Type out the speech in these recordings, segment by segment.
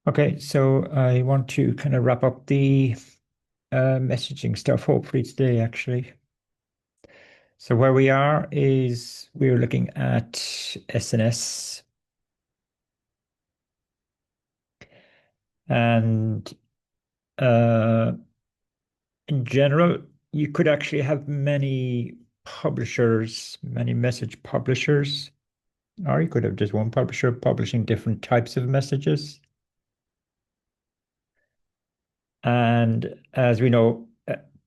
Okay, so I want to kind of wrap up the messaging stuff hopefully today, actually. So where we are is we're looking at SNS, and uh, in general, you could actually have many publishers, many message publishers, or you could have just one publisher publishing different types of messages. And as we know,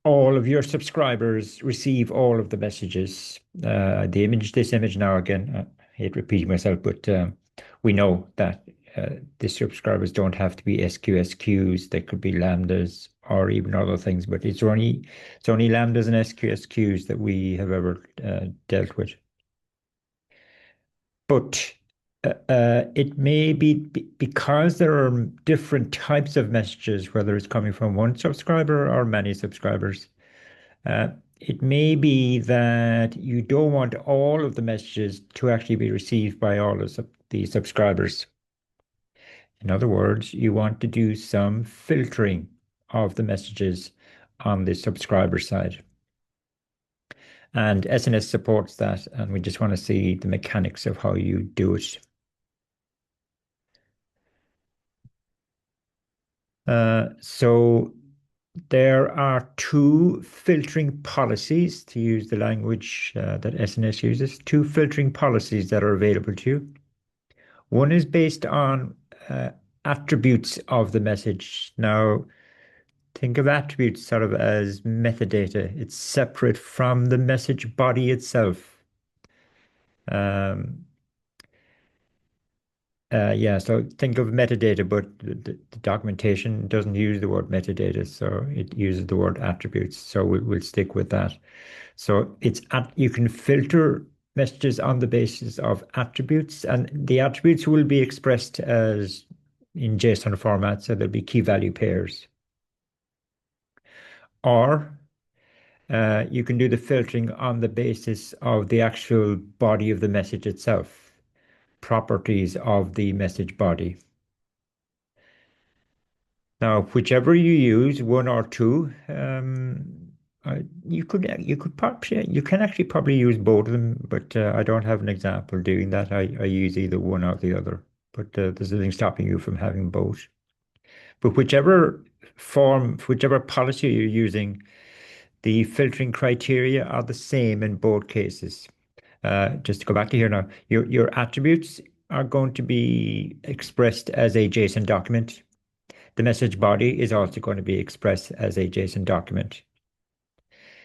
all of your subscribers receive all of the messages. This image now again, I hate repeating myself, but we know that the subscribers don't have to be SQSQs. They could be lambdas or even other things, but it's only lambdas and SQSQs that we have ever dealt with. But it may be because there are different types of messages, whether it's coming from one subscriber or many subscribers. Uh, it may be that you don't want all of the messages to actually be received by all of the subscribers. In other words, you want to do some filtering of the messages on the subscriber side. And SNS supports that, and we just want to see the mechanics of how you do it. So there are two filtering policies, to use the language that SNS uses, two filtering policies that are available to you. One is based on attributes of the message. Now, think of attributes sort of as metadata. It's separate from the message body itself. Um, yeah, so think of metadata, but the documentation doesn't use the word metadata, so it uses the word attributes. So we'll stick with that. So you can filter messages on the basis of attributes, and the attributes will be expressed as in JSON format, so there'll be key value pairs. Or you can do the filtering on the basis of the actual body of the message itself, properties of the message body. Now, whichever you use, one or two, you can actually probably use both of them, but I don't have an example doing that. I use either one or the other, but there's nothing stopping you from having both. But whichever policy you're using, the filtering criteria are the same in both cases. Just to go back to here now, your attributes are going to be expressed as a JSON document. The message body is also going to be expressed as a JSON document.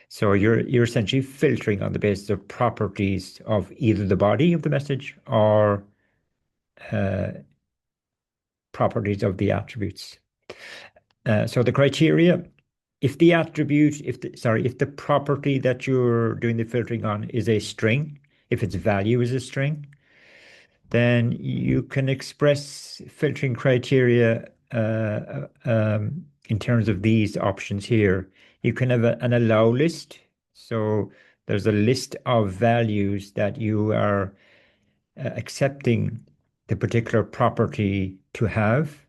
So you're essentially filtering on the basis of properties of either the body of the message or uh, properties of the attributes. So the criteria, if the property that you're doing the filtering on is a string, if its value is a string, then you can express filtering criteria in terms of these options here. You can have an allow list. So there's a list of values that you are accepting the particular property to have.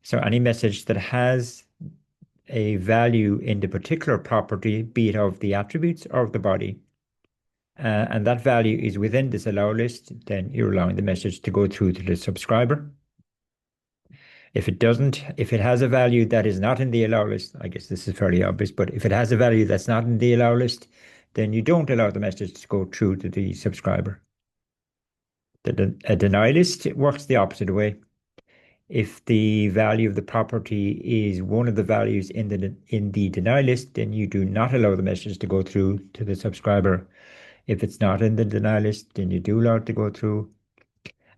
So any message that has a value in the particular property, be it of the attributes or of the body, and that value is within this allow list, then you're allowing the message to go through to the subscriber. If it doesn't, if it has a value that is not in the allow list, I guess this is fairly obvious, but if it has a value that's not in the allow list, then you don't allow the message to go through to the subscriber. A deny list works the opposite way. If the value of the property is one of the values in the deny list, then you do not allow the message to go through to the subscriber. If it's not in the deny list, then you do allow it to go through.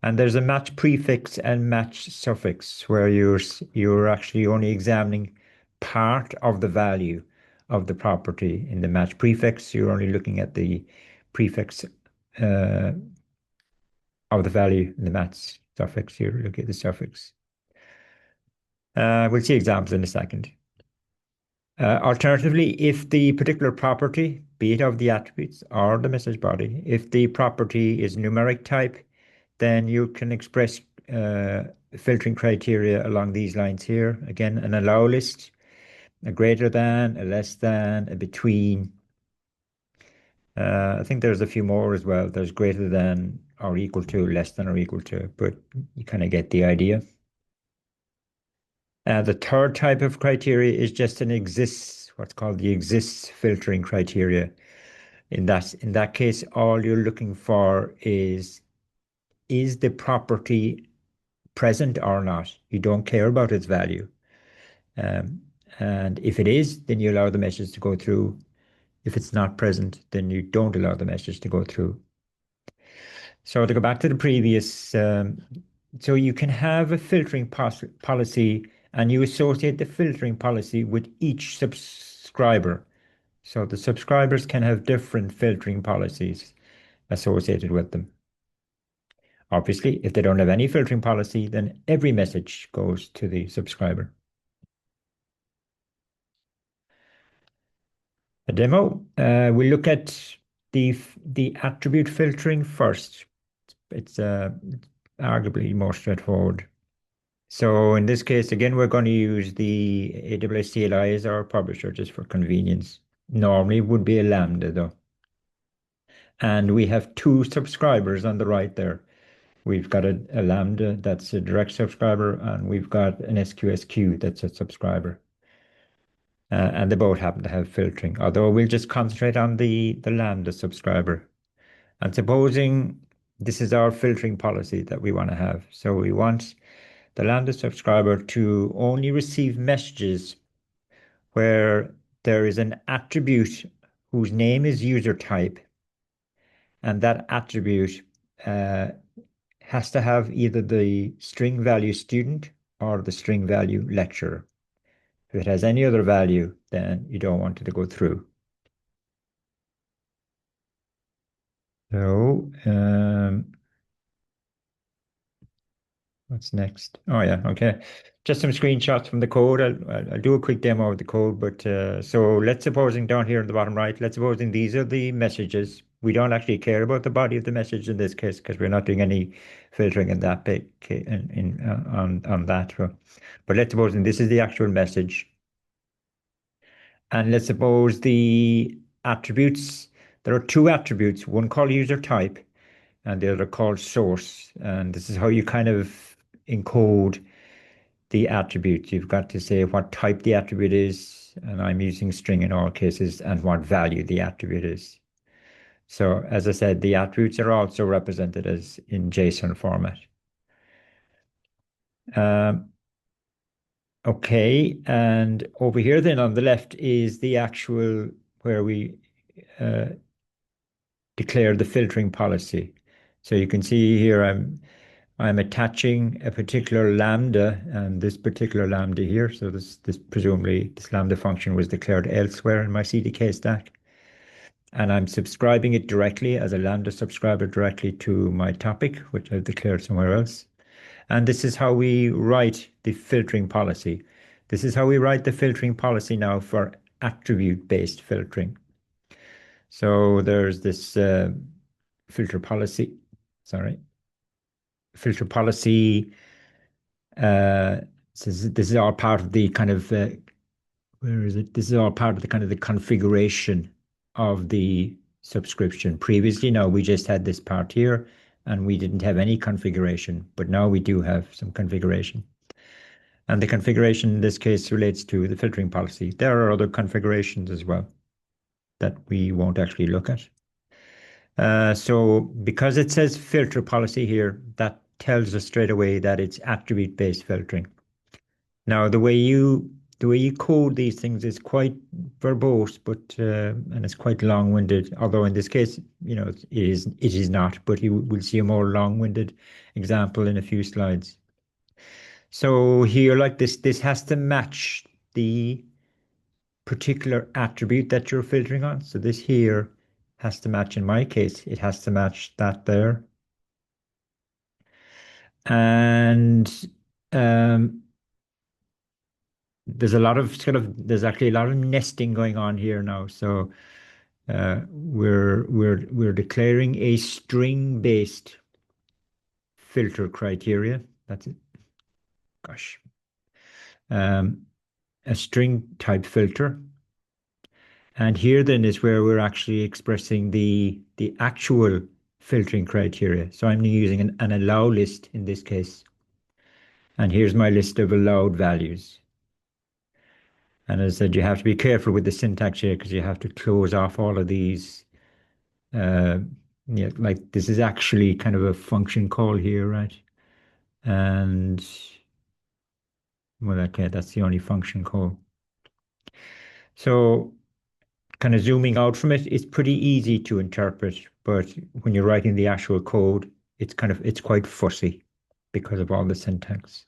And there's a match prefix and match suffix where you're actually only examining part of the value of the property. In the match prefix, you're only looking at the prefix uh, of the value. In the match suffix, you're looking at the suffix. We'll see examples in a second. Alternatively, if the particular property, be it of the attributes or the message body, if the property is numeric type, then you can express filtering criteria along these lines here. Again, an allow list, a greater than, a less than, a between. I think there's a few more as well. There's greater than or equal to, less than or equal to, but you kind of get the idea. The third type of criteria is just an exists, what's called the exists filtering criteria. In that case, all you're looking for is the property present or not? You don't care about its value. Um, and if it is, then you allow the message to go through. If it's not present, then you don't allow the message to go through. So to go back to the previous, so you can have a filtering policy and you associate the filtering policy with each subscriber. So the subscribers can have different filtering policies associated with them. Obviously, if they don't have any filtering policy, then every message goes to the subscriber. A demo, we look at the attribute filtering first. It's arguably more straightforward. So in this case, again, we're going to use the AWS CLI as our publisher just for convenience. Normally it would be a Lambda though. And we have two subscribers on the right there. We've got a Lambda that's a direct subscriber, and we've got an SQSQ that's a subscriber. And they both happen to have filtering, although we'll just concentrate on the Lambda subscriber. And supposing this is our filtering policy that we want to have. So we want the Lambda subscriber to only receive messages where there is an attribute whose name is user type, and that attribute has to have either the string value student or the string value lecturer. If it has any other value, then you don't want it to go through. So, what's next? Oh yeah, okay. Just some screenshots from the code. I'll do a quick demo of the code, but so let's supposing down here in the bottom right, let's supposing these are the messages. We don't actually care about the body of the message in this case because we're not doing any filtering in that bit on that. But let's suppose this is the actual message. And let's suppose the attributes, there are two attributes, one called user type and the other called source. And this is how you kind of encode the attribute. You've got to say what type the attribute is, and I'm using string in all cases, and what value the attribute is. So as I said, the attributes are also represented as in JSON format. Okay, and over here then on the left is the actual where we declare the filtering policy. So you can see here I'm attaching a particular lambda and this particular lambda here. So this presumably this lambda function was declared elsewhere in my CDK stack. And I'm subscribing it directly as a lambda subscriber directly to my topic, which I've declared somewhere else. And this is how we write the filtering policy. This is how we write the filtering policy now for attribute-based filtering. So there's this filter policy, filter policy. This is all part of the kind of, where is it? This is all part of the kind of the configuration of the subscription. Previously, no, we just had this part here and we didn't have any configuration, but now we do have some configuration. And the configuration in this case relates to the filtering policy. There are other configurations as well that we won't actually look at. So because it says filter policy here, that tells us straight away that it's attribute-based filtering. Now, the way you code these things is quite verbose, but and it's quite long-winded. Although in this case, it is not. But we'll see a more long-winded example in a few slides. So here, like this has to match the particular attribute that you're filtering on. So this here has to match, in my case, it has to match that there. And there's actually a lot of nesting going on here now. So we're declaring a string-based filter criteria. That's it. Gosh. Um, a string type filter. And here then is where we're actually expressing the actual filtering criteria. So I'm using an allow list in this case. And here's my list of allowed values. And as I said, you have to be careful with the syntax here because you have to close off all of these. Uh, yeah, like this is actually kind of a function call here, right? And well, okay, that's the only function call. So kind of zooming out from it, it's pretty easy to interpret, but when you're writing the actual code, it's quite fussy because of all the syntax.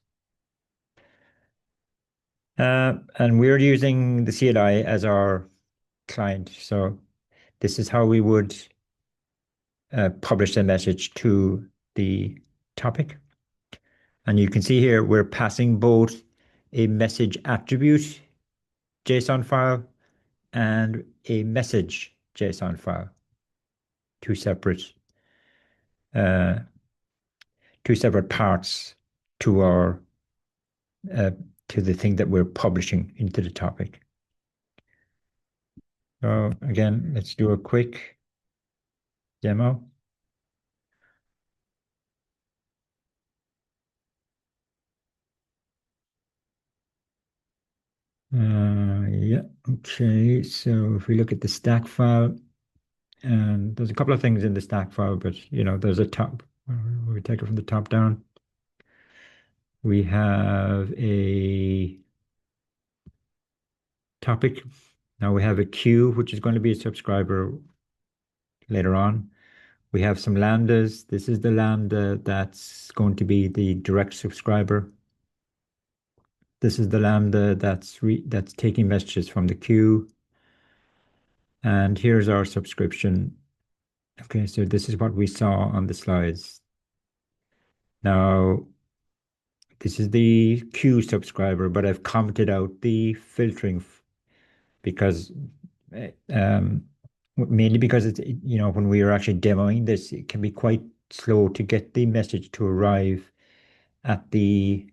And we're using the CLI as our client. So this is how we would publish a message to the topic. And you can see here we're passing both a message attribute JSON file and a message JSON file, two separate uh, two separate parts to our uh, to the thing that we're publishing into the topic. So again, let's do a quick demo. Yeah, okay. So if we look at the stack file, and there's a couple of things in the stack file, but there's a top. We take it from the top down. We have a topic. Now we have a queue, which is going to be a subscriber later on. We have some lambdas. This is the lambda that's going to be the direct subscriber. This is the lambda that's taking messages from the queue. And here's our subscription. Okay, so this is what we saw on the slides. Now, this is the queue subscriber, but I've commented out the filtering because um, mainly because when we are actually demoing this, it can be quite slow to get the message to arrive at the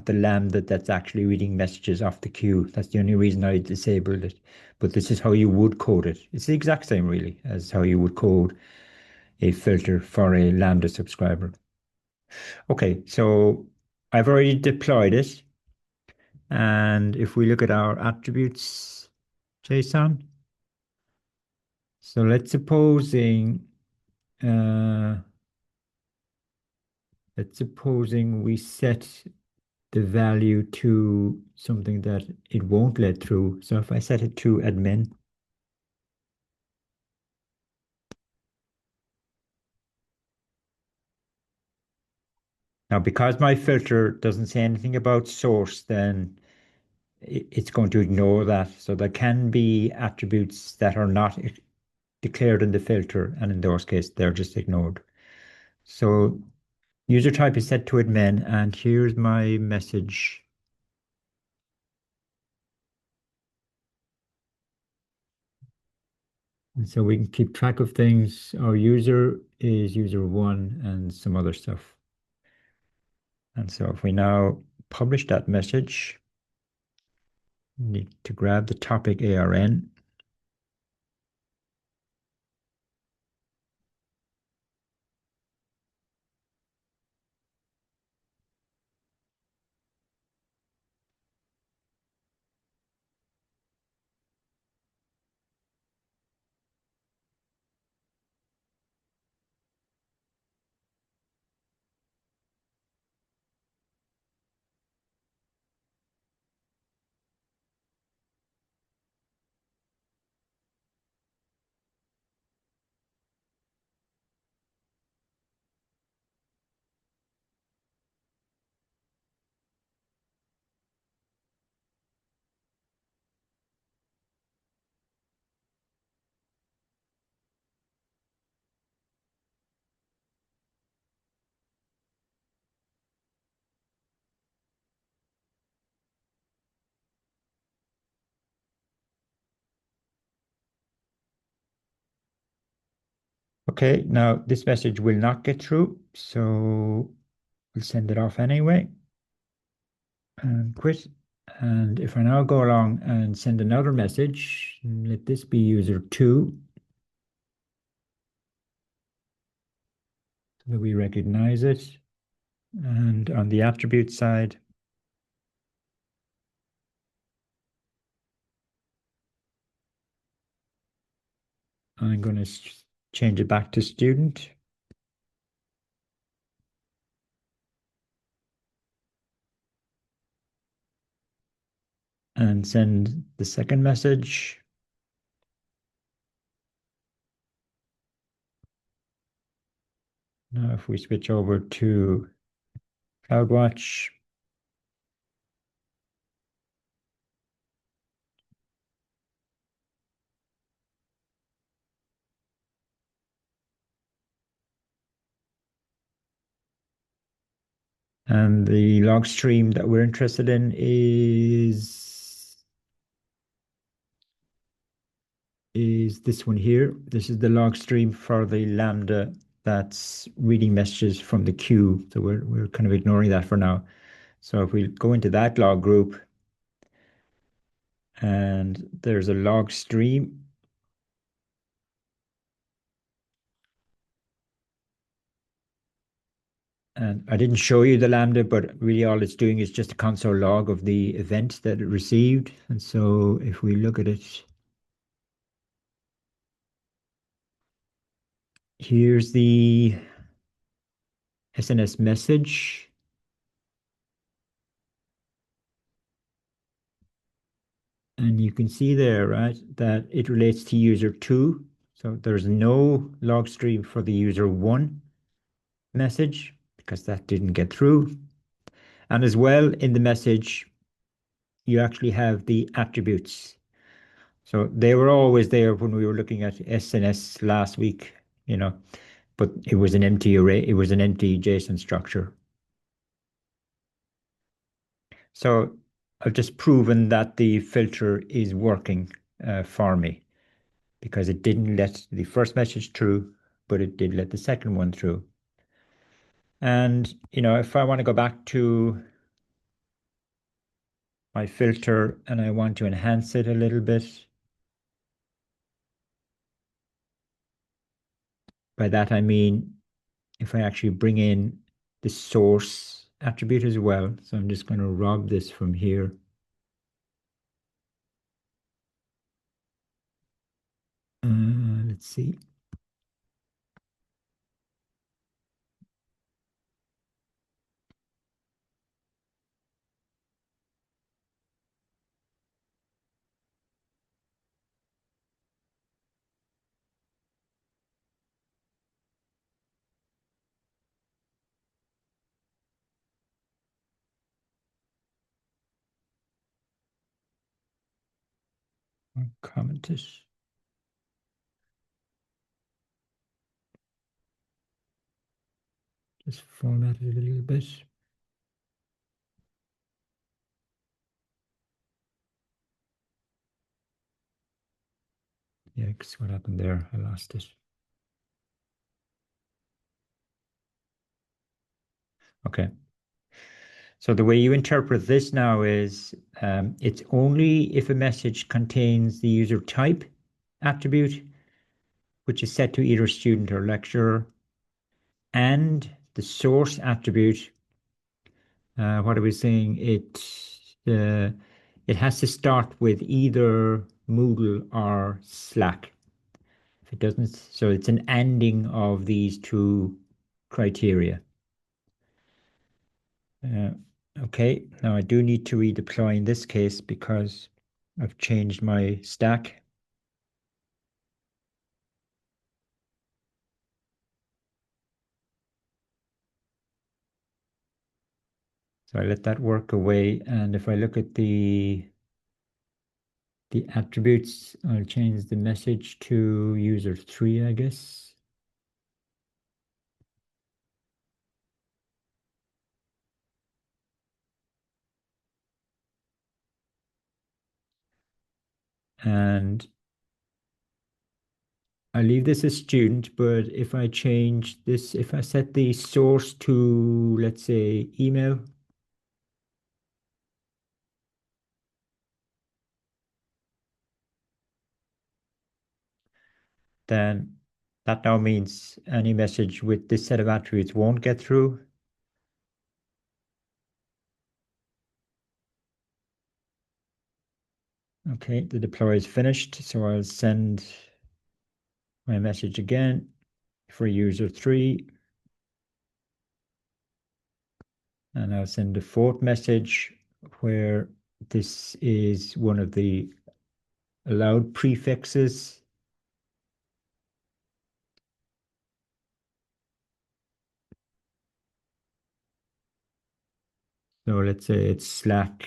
lambda that's actually reading messages off the queue. That's the only reason I disabled it. But this is how you would code it. It's the exact same really as how you would code a filter for a lambda subscriber. Okay, so I've already deployed it. And if we look at our attributes JSON, so uh, let's supposing we set the value to something that it won't let through. So if I set it to admin, now because my filter doesn't say anything about source, then it's going to ignore that. So there can be attributes that are not declared in the filter, and in those cases, they're just ignored. So user type is set to admin, and here's my message. And so we can keep track of things. Our user is user one and some other stuff. And so if we now publish that message, we need to grab the topic ARN. Okay, now this message will not get through. So We'll send it off anyway and quit. And if I now go along and send another message, let this be user 2, so that we recognize it. And on the attribute side, I'm going to change it back to student. And send the second message. Now, if we switch over to CloudWatch, and the log stream that we're interested in is this one here. This is the log stream for the Lambda that's reading messages from the queue. So we're kind of ignoring that for now. So if we go into that log group, and there's a log stream. And I didn't show you the Lambda, but really all it's doing is just a console log of the event that it received. And so if we look at it, here's the SNS message. And you can see there, right, that it relates to user 2. So there's no log stream for the user 1 message because that didn't get through. And as well in the message, you actually have the attributes. So they were always there when we were looking at SNS last week, but it was an empty array, it was an empty JSON structure. So I've just proven that the filter is working for me because it didn't let the first message through, but it did let the second one through. And, if I want to go back to my filter and I want to enhance it a little bit, by that I mean if I actually bring in the source attribute as well. So I'm just going to rob this from here. Let's see. I'll comment it. Just format it a little bit. Yeah, because what happened there? I lost it. Okay. So the way you interpret this now is it's only if a message contains the user type attribute, which is set to either student or lecturer, and the source attribute. What are we saying? It has to start with either Moodle or Slack. If it doesn't, so it's an ending of these two criteria. Okay, now I do need to redeploy in this case because I've changed my stack. So I let that work away. And if I look at the attributes, I'll change the message to user 3, I guess. And I leave this as student, but if I change this, if I set the source to, let's say, email, then that now means any message with this set of attributes won't get through. Okay, the deploy is finished, so I'll send my message again for user 3, and I'll send a fourth message where this is one of the allowed prefixes. So let's say it's Slack,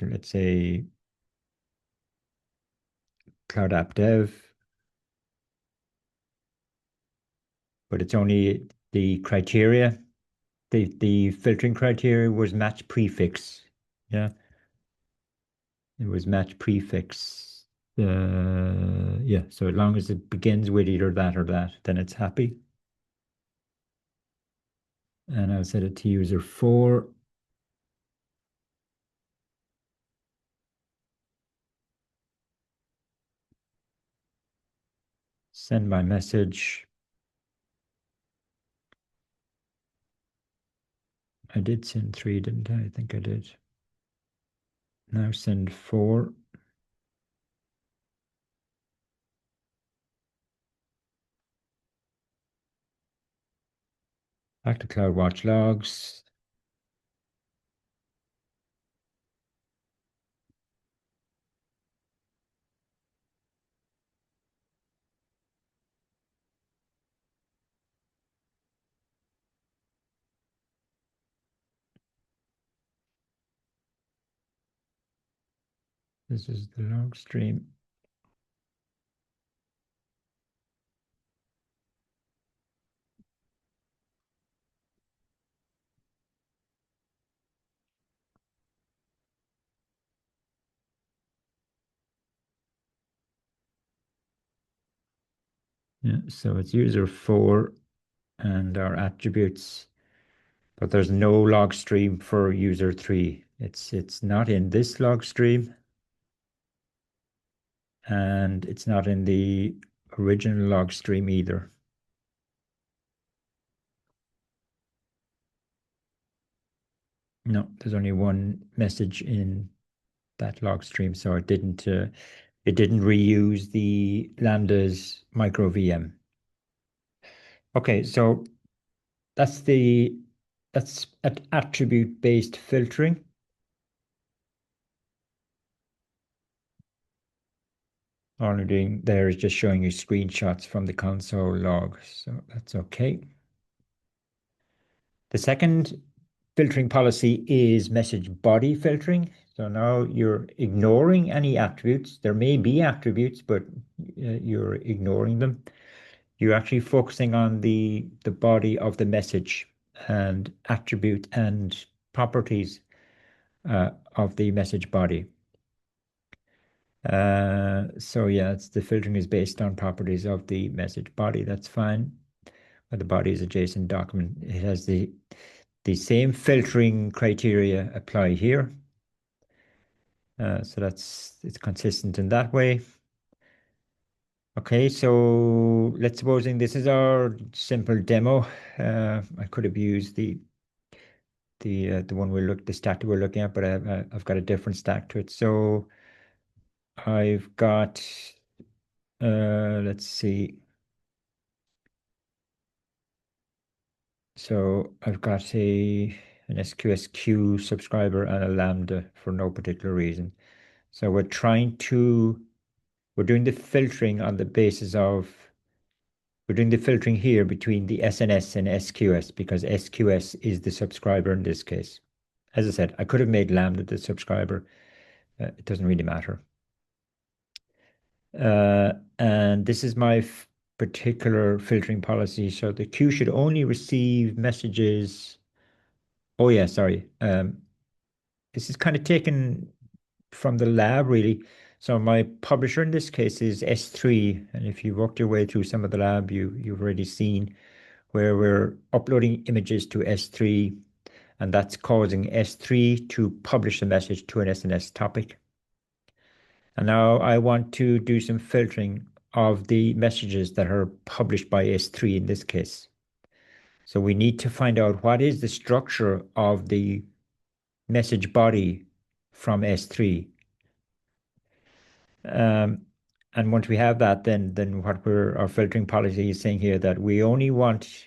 let's say Cloud App Dev, but it's only the criteria. The filtering criteria was match prefix. Yeah, it was match prefix. Yeah, so as long as it begins with either that or that, then it's happy. And I'll set it to user 4. Send my message. I did send 3, didn't I? I think I did. Now send 4. Back to CloudWatch logs. This is the log stream. Yeah, so it's user 4 and our attributes, but there's no log stream for user 3. It's not in this log stream, and it's not in the original log stream either. No, there's only one message in that log stream, so it didn't reuse the Lambda's micro VM. Okay, so that's attribute-based filtering. All I'm doing there is just showing you screenshots from the console log, so that's okay. The second filtering policy is message body filtering. So now you're ignoring any attributes. There may be attributes, but you're ignoring them. You're actually focusing on the body of the message and attribute and properties of the message body. So yeah, the filtering is based on properties of the message body. That's fine. But the body is a JSON document. It has the same filtering criteria apply here. So it's consistent in that way. Okay, so let's supposing this is our simple demo. I could have used the one the stack that we're looking at, but I've got a different stack to it. So I've got let's see. So I've got an SQS queue subscriber and a Lambda for no particular reason. So we're doing the filtering on the basis of, we're doing the filtering here between the SNS and SQS because SQS is the subscriber in this case. As I said, I could have made Lambda the subscriber. It doesn't really matter. And this is my particular filtering policy. So the queue should only receive messages. Oh yeah, sorry. This is kind of taken from the lab, really. So my publisher in this case is S3, and if you worked your way through some of the lab, you've already seen where we're uploading images to S3, and that's causing S3 to publish a message to an SNS topic. And now I want to do some filtering of the messages that are published by S3 in this case. So we need to find out what is the structure of the message body from S3. And once we have that, then what our filtering policy is saying here that we only want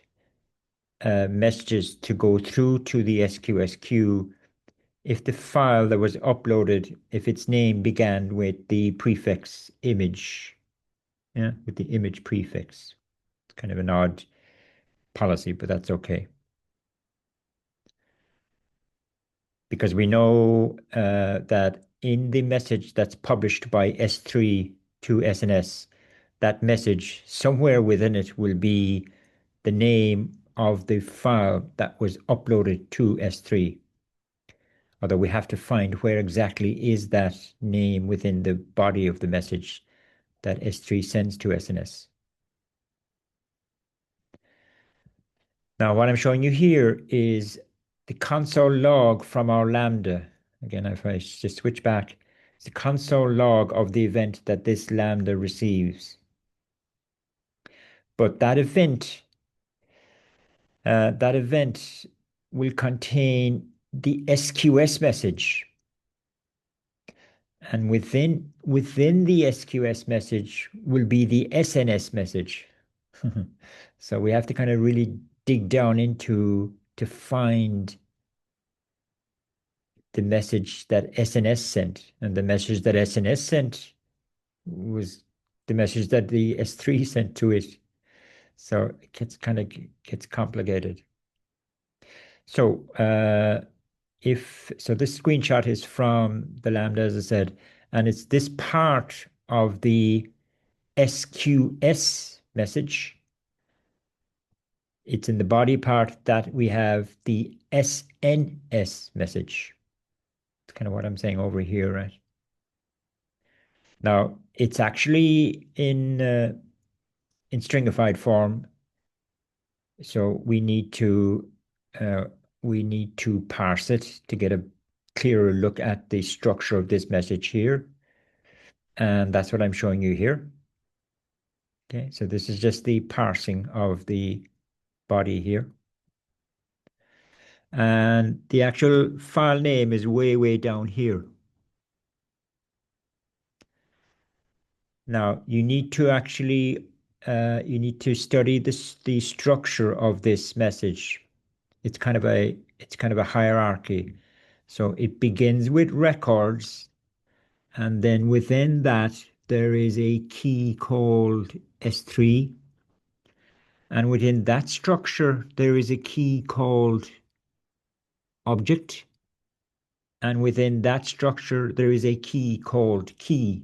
messages to go through to the SQS queue if the file that was uploaded, if its name began with the prefix image, with the image prefix. It's kind of an odd policy, but that's okay. Because we know that in the message that's published by S3 to SNS, that message, somewhere within it will be the name of the file that was uploaded to S3. Although we have to find where exactly is that name within the body of the message that S3 sends to SNS. Now, what I'm showing you here is the console log from our Lambda. Again, if I just switch back, it's the console log of the event that this Lambda receives. But that event will contain the SQS message. And within the SQS message will be the SNS message. So we have to kind of really dig down into to find the message that SNS sent. And the message that SNS sent was the message that the S3 sent to it. So it gets complicated. So this screenshot is from the Lambda, as I said, and it's this part of the SQS message. It's in the body part that we have the SNS message. It's kind of what I'm saying over here, right? Now, it's actually in stringified form, so we need to parse it to get a clearer look at the structure of this message here. And that's what I'm showing you here. Okay, so this is just the parsing of the body here. And the actual file name is way down here. Now, you need to actually study the structure of this message. It's kind of a hierarchy. So it begins with records, and then within that there is a key called S3, and within that structure there is a key called object, and within that structure there is a key called key.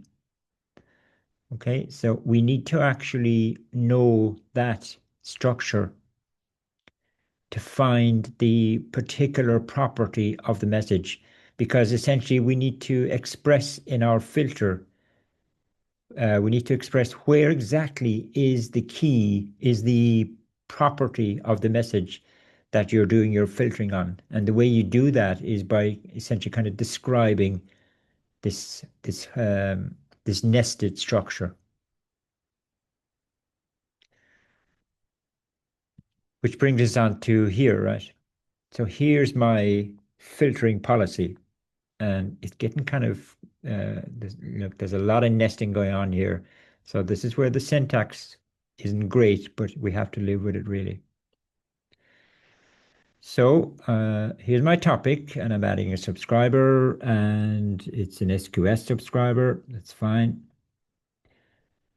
Okay, so we need to actually know that structure to find the particular property of the message, because essentially we need to express in our filter, we need to express where exactly is the key, is the property of the message that you're doing your filtering on. And the way you do that is by essentially kind of describing this nested structure. Which brings us on to here, right? So here's my filtering policy, and it's getting kind of, there's a lot of nesting going on here. So this is where the syntax isn't great, but we have to live with it really. So here's my topic, and I'm adding a subscriber, and it's an SQS subscriber. That's fine.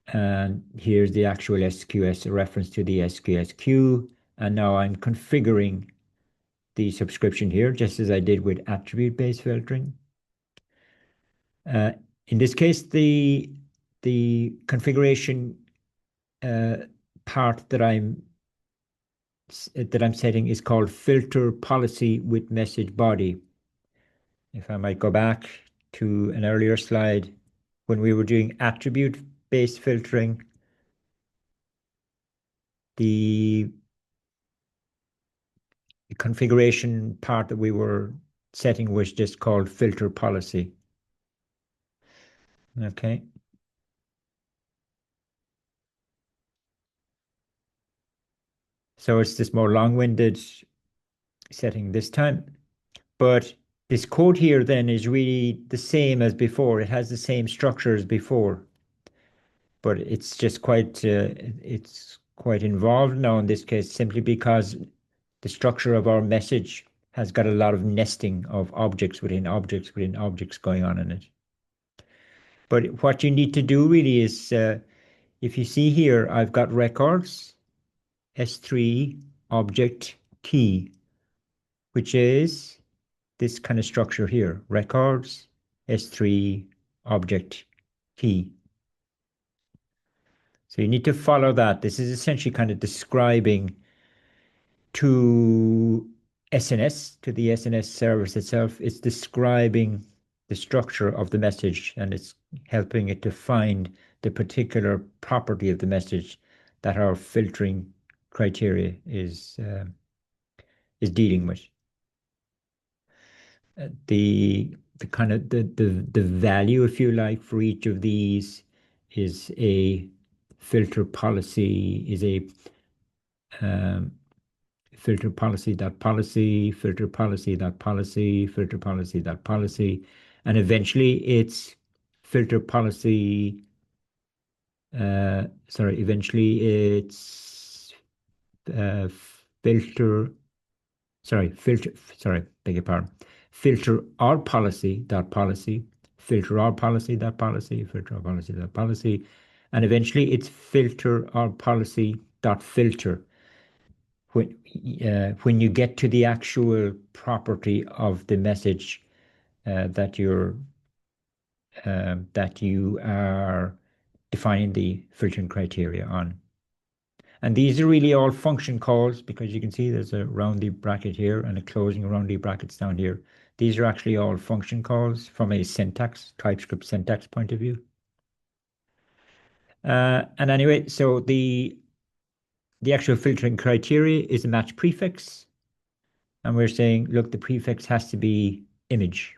And here's the actual SQS reference to the SQS queue. And now I'm configuring the subscription here, just as I did with attribute-based filtering. In this case, the configuration part that I'm setting is called filter policy with message body. If I might go back to an earlier slide, when we were doing attribute-based filtering, the configuration part that we were setting was just called filter policy. Okay. So it's this more long-winded setting this time. But this code here then is really the same as before. It has the same structure as before. But it's just it's quite involved now in this case, simply because the structure of our message has got a lot of nesting of objects within objects within objects going on in it. But what you need to do really is, if you see here, I've got records, S3 object key, which is this kind of structure here, records, S3 object key. So you need to follow that. This is essentially kind of describing to SNS, to the SNS service itself, it's describing the structure of the message, and it's helping it to find the particular property of the message that our filtering criteria is dealing with. The kind of the value, if you like, for each of these is a filter policy, is a filter policy dot policy, filter policy dot policy, filter policy dot policy, and eventually it's filter policy. Eventually it's filter. Beg your pardon. Filter our policy dot policy, filter our policy dot policy, filter our policy dot policy, and eventually it's filter our policy dot filter. When you get to the actual property of the message that you are defining the filtering criteria on. And these are really all function calls, because you can see there's a roundy bracket here and a closing roundy brackets down here. These are actually all function calls from a TypeScript syntax point of view. And anyway, so the actual filtering criteria is a match prefix. And we're saying, look, the prefix has to be image.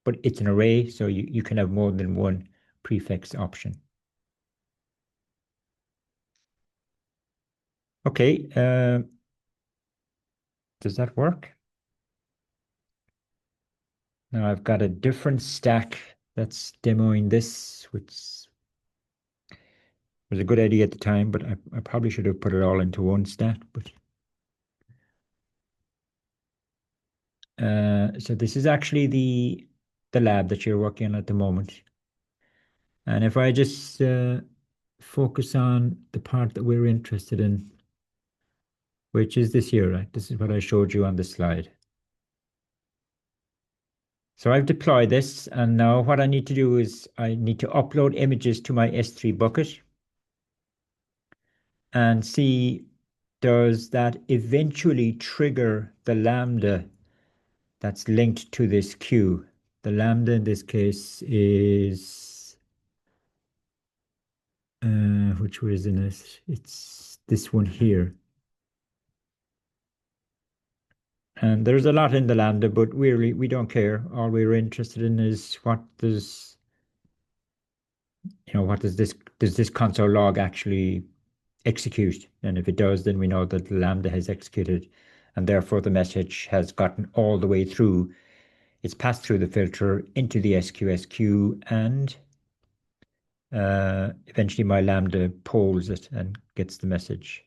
But it's an array, so you can have more than one prefix option. Okay, does that work? Now I've got a different stack that's demoing this, which was a good idea at the time, but I probably should have put it all into one stack. But so this is actually the lab that you're working on at the moment. And if I just focus on the part that we're interested in, which is this here, right? This is what I showed you on the slide. So I've deployed this, and now what I need to do is I need to upload images to my S3 bucket and see, does that eventually trigger the Lambda that's linked to this queue. The Lambda in this case is, which was in it? It's this one here. And there's a lot in the Lambda, but we don't care. All we're interested in is what does this console log actually execute? And if it does, then we know that the Lambda has executed, and therefore the message has gotten all the way through. It's passed through the filter into the SQS queue, and eventually my Lambda polls it and gets the message.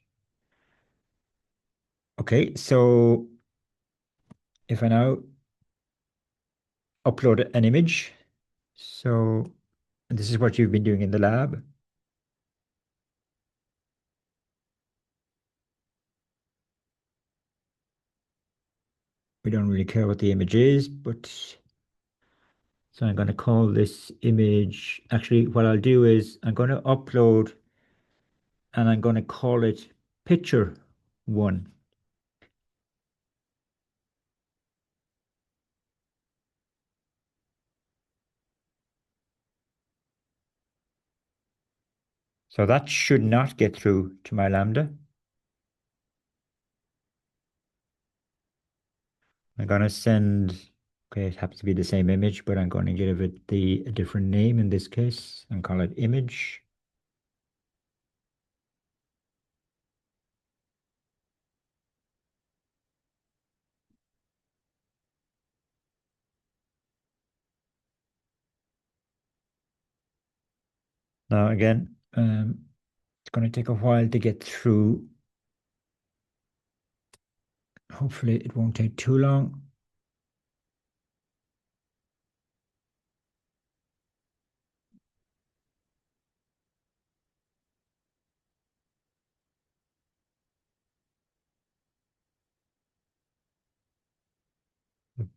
Okay, so if I now upload an image, so this is what you've been doing in the lab. We don't really care what the image is, but so I'm going to call this image. Actually, what I'll do is I'm going to upload and I'm going to call it picture one. So that should not get through to my Lambda. I'm going to send, okay, it happens to be the same image, but I'm going to give it a different name in this case and call it image. Now again, it's going to take a while to get through. Hopefully it won't take too long.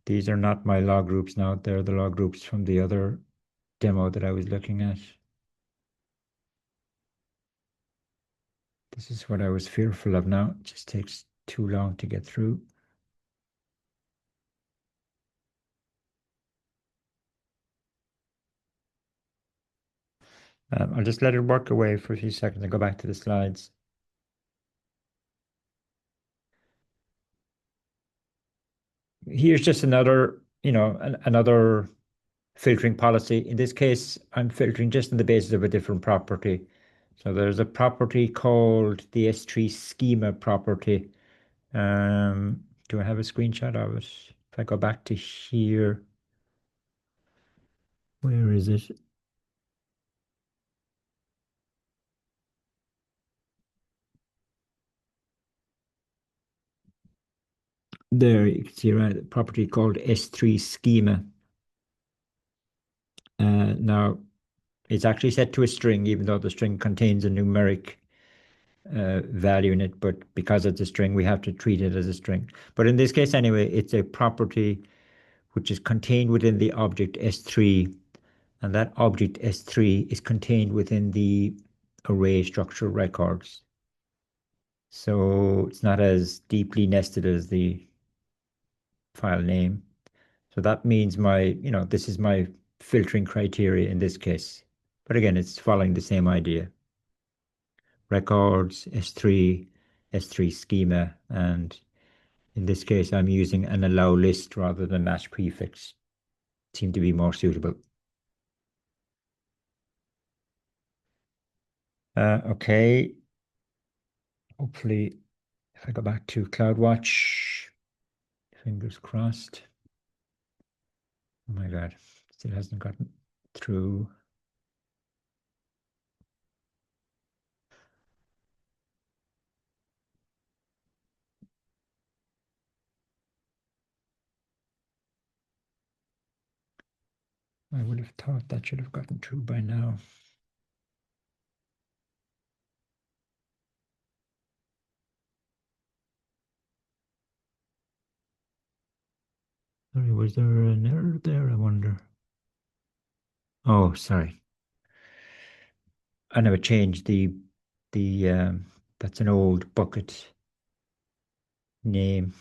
These are not my log groups now. They're the log groups from the other demo that I was looking at. This is what I was fearful of now. It just takes too long to get through. I'll just let it work away for a few seconds and go back to the slides. Here's just another, another filtering policy. In this case, I'm filtering just on the basis of a different property. So there's a property called the S3 schema property. Do I have a screenshot of it? If I go back to here, where is it? There, you can see a property called S3 schema. Now, it's actually set to a string, even though the string contains a numeric value in it. But because it's a string, we have to treat it as a string. But in this case, anyway, it's a property which is contained within the object S3. And that object S3 is contained within the array structure records. So it's not as deeply nested as the file name. So that means this is my filtering criteria in this case. But again, it's following the same idea. Records, S3, S3 schema, and in this case, I'm using an allow list rather than match prefix. Seem to be more suitable. Okay. Hopefully, if I go back to CloudWatch, fingers crossed. Oh my God, still hasn't gotten through. I would have thought that should have gotten through by now. Sorry, was there an error there? I wonder. Oh, sorry. I never changed the that's an old bucket name.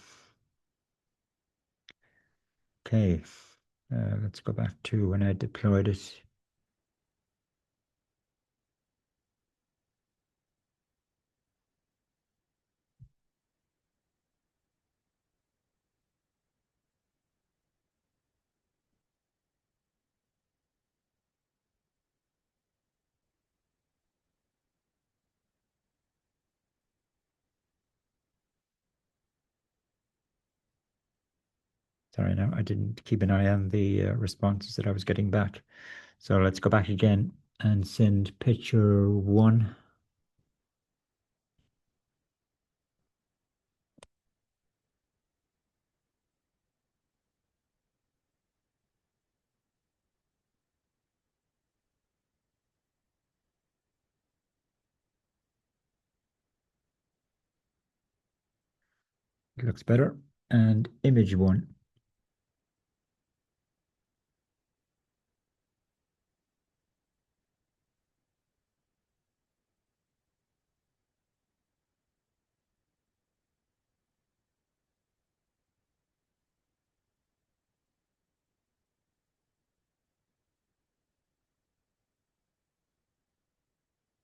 Okay, let's go back to when I deployed it. Sorry, now I didn't keep an eye on the responses that I was getting back. So let's go back again and send picture one. It looks better. And image one.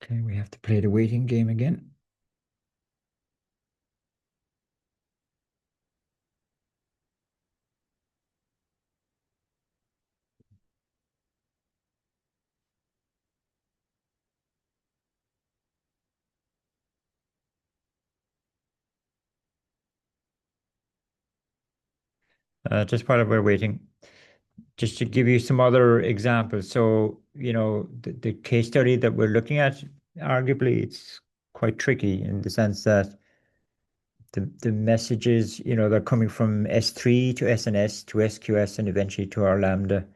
Okay, we have to play the waiting game again. Just while we're waiting, just to give you some other examples. So, the case study that we're looking at, arguably, it's quite tricky in the sense that the messages, they're coming from S3 to SNS to SQS and eventually to our Lambda.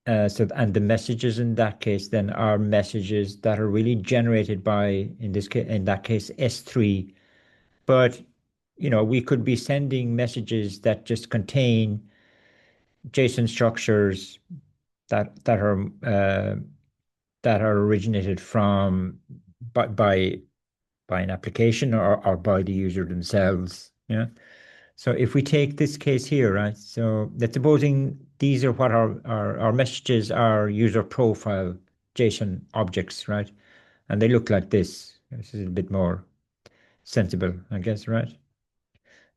And the messages in that case then are messages that are really generated by, in that case, S3. But, we could be sending messages that just contain JSON structures that that are uh, that are originated from by an application or by the user themselves. Yeah. So if we take this case here, right? So let's supposing these are what our messages are user profile JSON objects, right? And they look like this. This is a bit more sensible, I guess, right?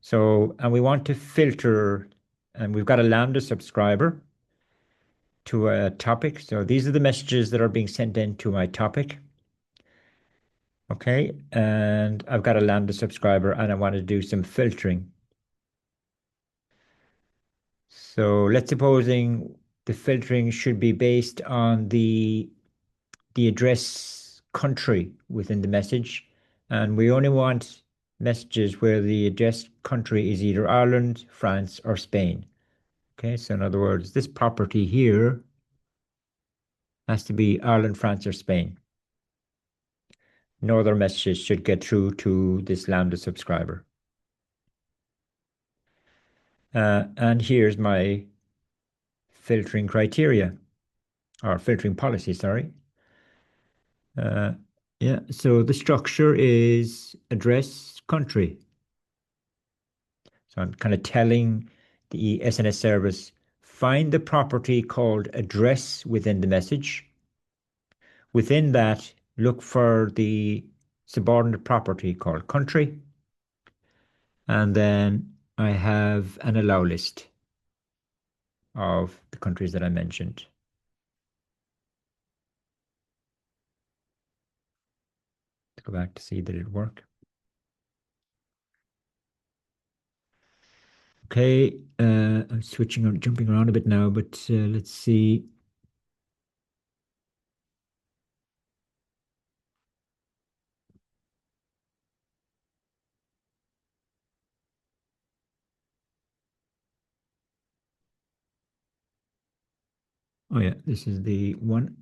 So, and we want to filter, and we've got a Lambda subscriber to a topic. So these are the messages that are being sent in to my topic. Okay, and I've got a Lambda subscriber and I want to do some filtering. So let's supposing the filtering should be based on the address country within the message. And we only want messages where the address country is either Ireland, France, or Spain. Okay, so in other words, this property here has to be Ireland, France, or Spain. No other messages should get through to this Lambda subscriber. And here's my filtering criteria, or filtering policy, sorry. Uh, yeah, so the structure is address country. So I'm kind of telling the SNS service, find the property called address within the message. Within that, look for the subordinate property called country. And then I have an allow list of the countries that I mentioned. Go back to see did it work. Okay, I'm switching on, jumping around a bit now, but let's see. Oh yeah, this is the one.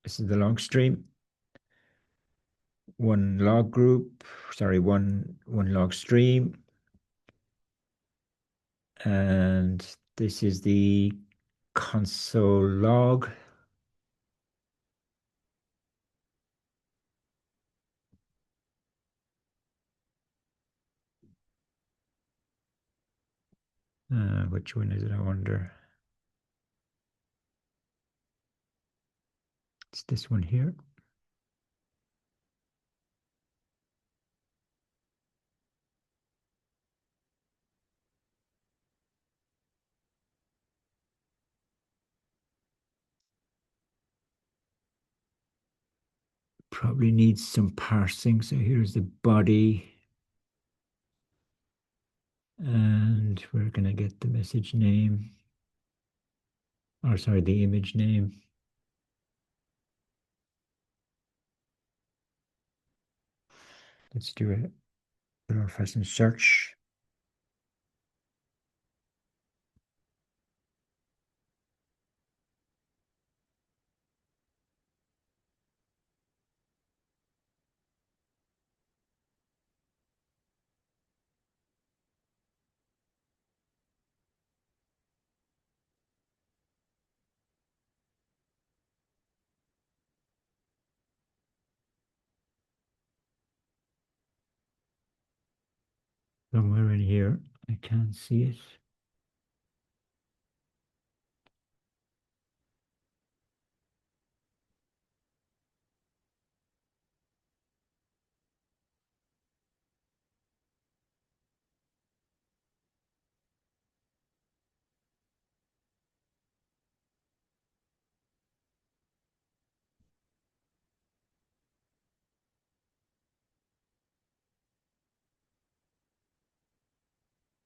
This is the log stream. One log group, sorry, one log stream. And this is the console log. Which one is it, I wonder? It's this one here. Probably needs some parsing. So here's the body. And we're going to get the message name. Or sorry, the image name. Let's do it. Put our first in search. Somewhere in here. I can't see it.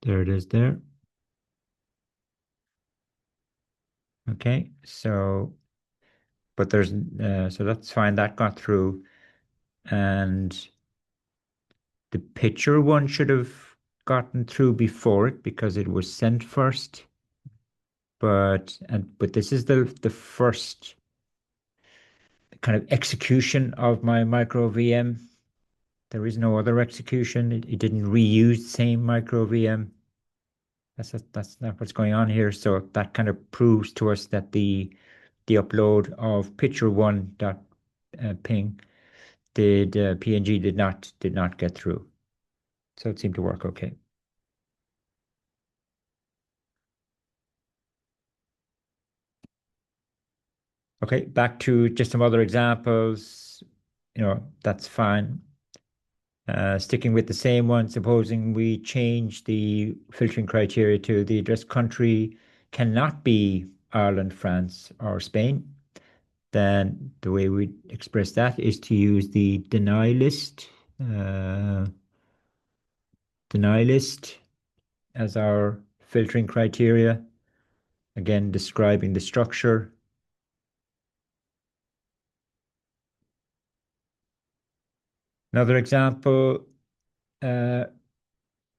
There it is there. Okay, so but there's so that's fine. That got through, and the picture one should have gotten through before it because it was sent first. But this is the first kind of execution of my micro VM. There is no other execution. It didn't reuse the same micro VM. That's not what's going on here. So that kind of proves to us that the upload of picture one dot ping did PNG did not get through. So it seemed to work okay. Okay, back to just some other examples. That's fine. Sticking with the same one, supposing we change the filtering criteria to the address country cannot be Ireland, France, or Spain, then the way we express that is to use the uh, deny list as our filtering criteria. Again, describing the structure. Another example. Uh,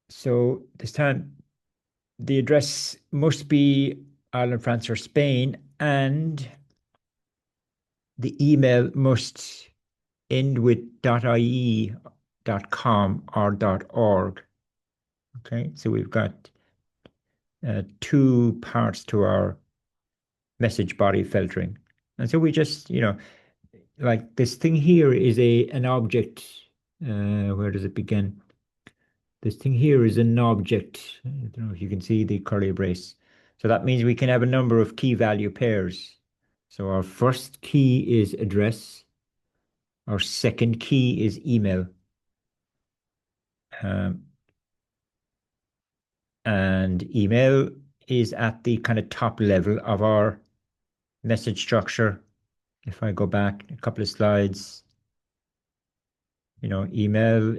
so this time the address must be Ireland, France, or Spain, and the email must end with .ie, .com, or .org. Okay, so we've got two parts to our message body filtering. And so we just, like this thing here is an object. Where does it begin? This thing here is an object. I don't know if you can see the curly brace. So that means we can have a number of key value pairs. So our first key is address. Our second key is email. Um, and email is at the kind of top level of our message structure. If I go back a couple of slides, email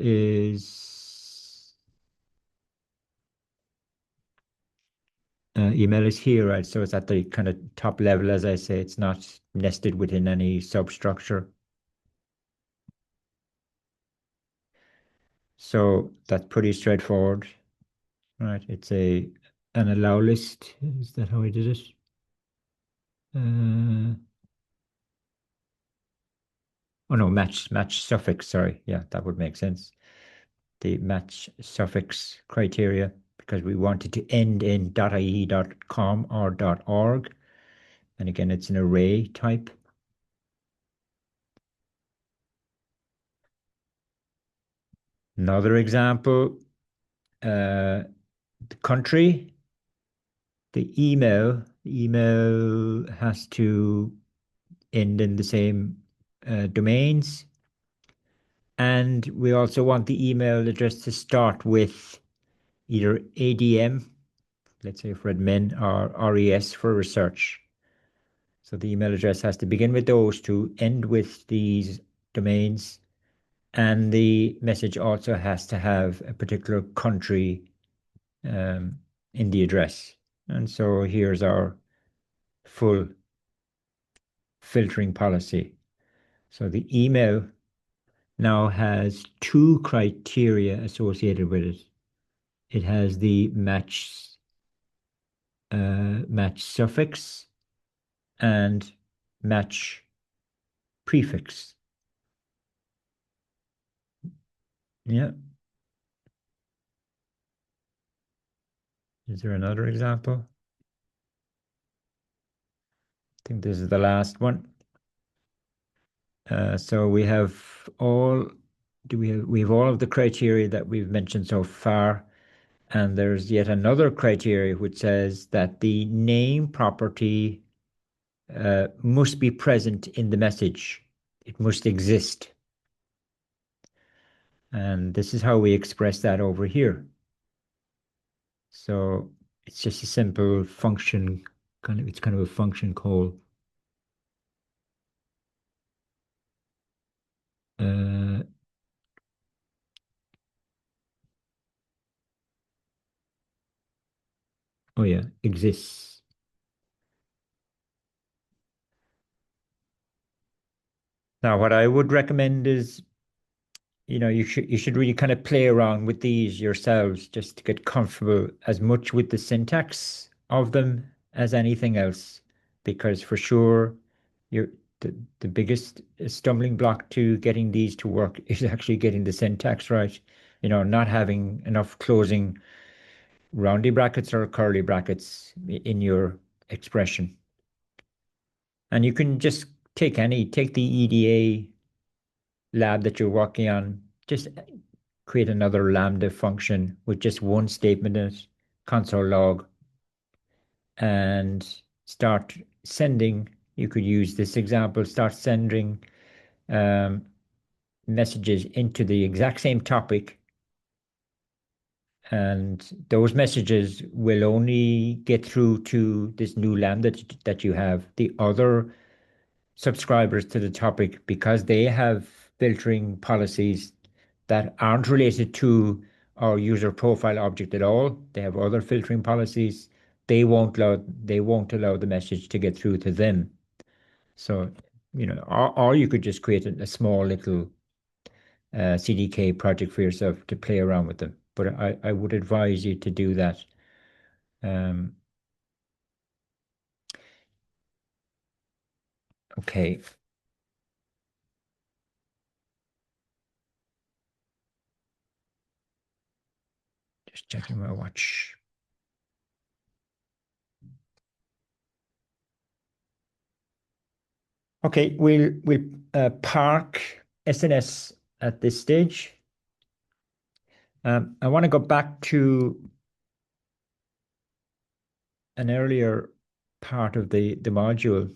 is here, right? So it's at the kind of top level, as I say, it's not nested within any substructure. So that's pretty straightforward, right? It's an allow list. Is that how I did it? Uh, oh no, match suffix. Sorry, yeah, that would make sense. The match suffix criteria because we wanted to end in .ie, .com, or .org, and again, it's an array type. Another example, the country, the email has to end in the same domains. And we also want the email address to start with either ADM, let's say for admin, or RES for research. So the email address has to begin with those to end with these domains. And the message also has to have a particular country in the address. And so here's our full filtering policy. So the email now has two criteria associated with it. It has the match suffix and match prefix. Yeah. Is there another example? I think this is the last one. So we have all we have all of the criteria that we've mentioned so far, and there's yet another criteria which says that the name property must be present in the message. It must exist. And this is how we express that over here. So it's just a simple function, it's kind of a function call. Uh, Oh yeah, exists. Now, what I would recommend is, you should really kind of play around with these yourselves just to get comfortable as much with the syntax of them as anything else, because for sure, you're the biggest stumbling block to getting these to work is actually getting the syntax right. Not having enough closing roundy brackets or curly brackets in your expression. And you can just take the EDA lab that you're working on, just create another Lambda function with just one statement in it, console log, and start sending. You could use this example, start sending um, messages into the exact same topic, and those messages will only get through to this new Lambda that you have. The other subscribers to the topic, because they have filtering policies that aren't related to our user profile object at all. They have other filtering policies. They won't allow the message to get through to them. So, or you could just create a small little CDK project for yourself to play around with them. But I would advise you to do that. Um, okay, just checking my watch. Okay, we'll park SNS at this stage. I want to go back to an earlier part of the module.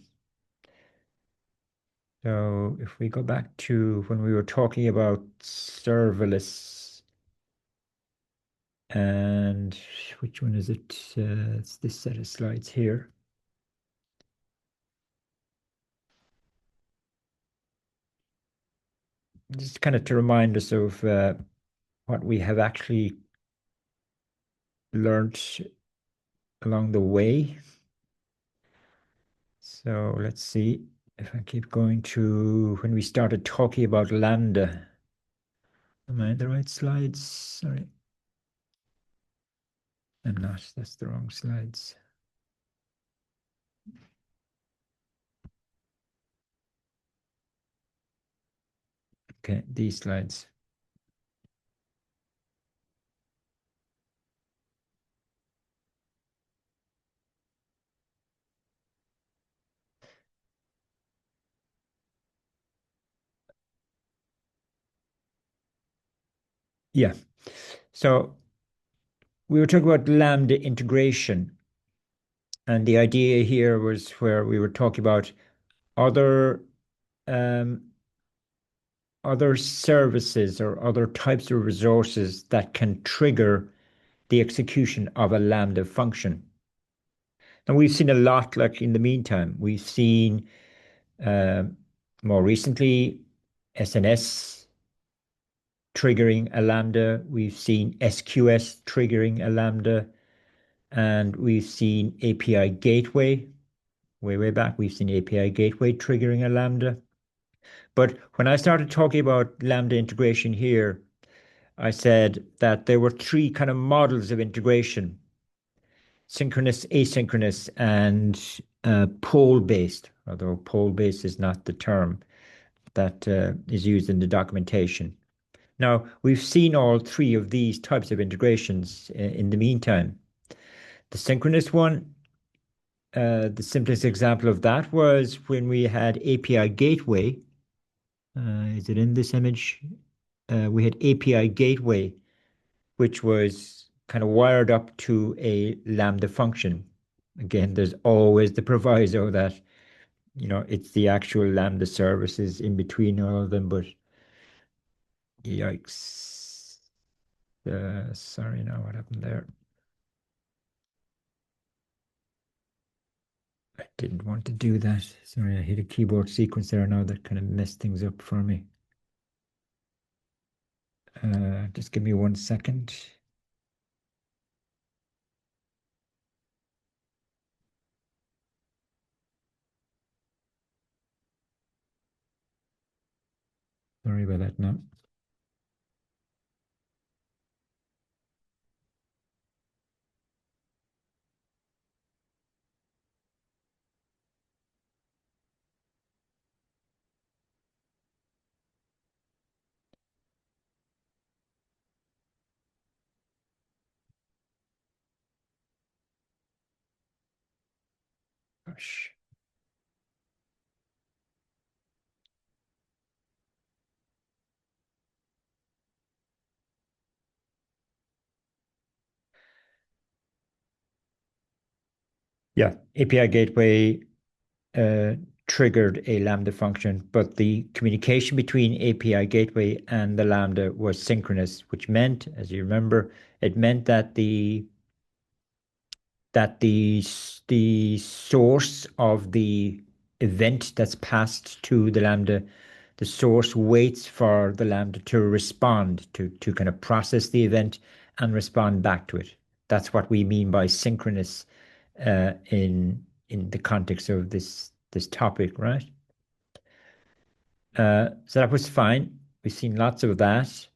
So if we go back to when we were talking about serverless, and which one is it? It's this set of slides here. Just kind of to remind us of what we have actually learned along the way. So let's see if I keep going to when we started talking about Lambda. Am I in the right slides? Sorry. I'm not. That's the wrong slides. Okay, these slides. Yeah. So we were talking about Lambda integration. And the idea here was where we were talking about other um, other services or other types of resources that can trigger the execution of a Lambda function. And we've seen a lot, like in the meantime, we've seen uh, more recently SNS triggering a Lambda. We've seen SQS triggering a Lambda. And we've seen API Gateway. Way back, we've seen API Gateway triggering a Lambda. But when I started talking about Lambda integration here, I said that there were three kind of models of integration: synchronous, asynchronous, and pole-based, although pole-based is not the term that is used in the documentation. Now, we've seen all three of these types of integrations in the meantime. The synchronous one, the simplest example of that was when we had API Gateway. Is it in this image? We had API Gateway, which was kind of wired up to a Lambda function. Again, there's always the proviso that, it's the actual Lambda services in between all of them, but yikes. Sorry, now what happened there? I didn't want to do that. Sorry, I hit a keyboard sequence there now that kind of messed things up for me. Just give me 1 second. Sorry about that now. Gosh. Yeah, API gateway uh, triggered a Lambda function, but the communication between API gateway and the Lambda was synchronous, which meant, as you remember, it meant that the source of the event that's passed to the Lambda, the source waits for the Lambda to respond, to kind of process the event and respond back to it. That's what we mean by synchronous in the context of this topic, right? So that was fine. We've seen lots of that.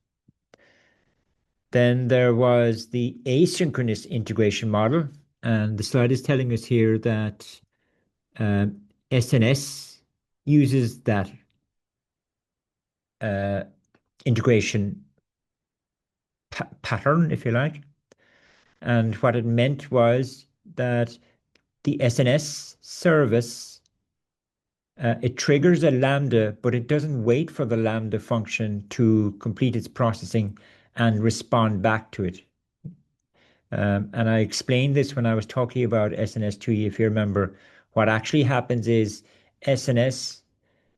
Then there was the asynchronous integration model, and the slide is telling us here that SNS uses that uh, integration pattern, if you like. And what it meant was that the SNS service, it triggers a Lambda, but it doesn't wait for the Lambda function to complete its processing and respond back to it. And I explained this when I was talking about SNS2E, if you remember. What actually happens is SNS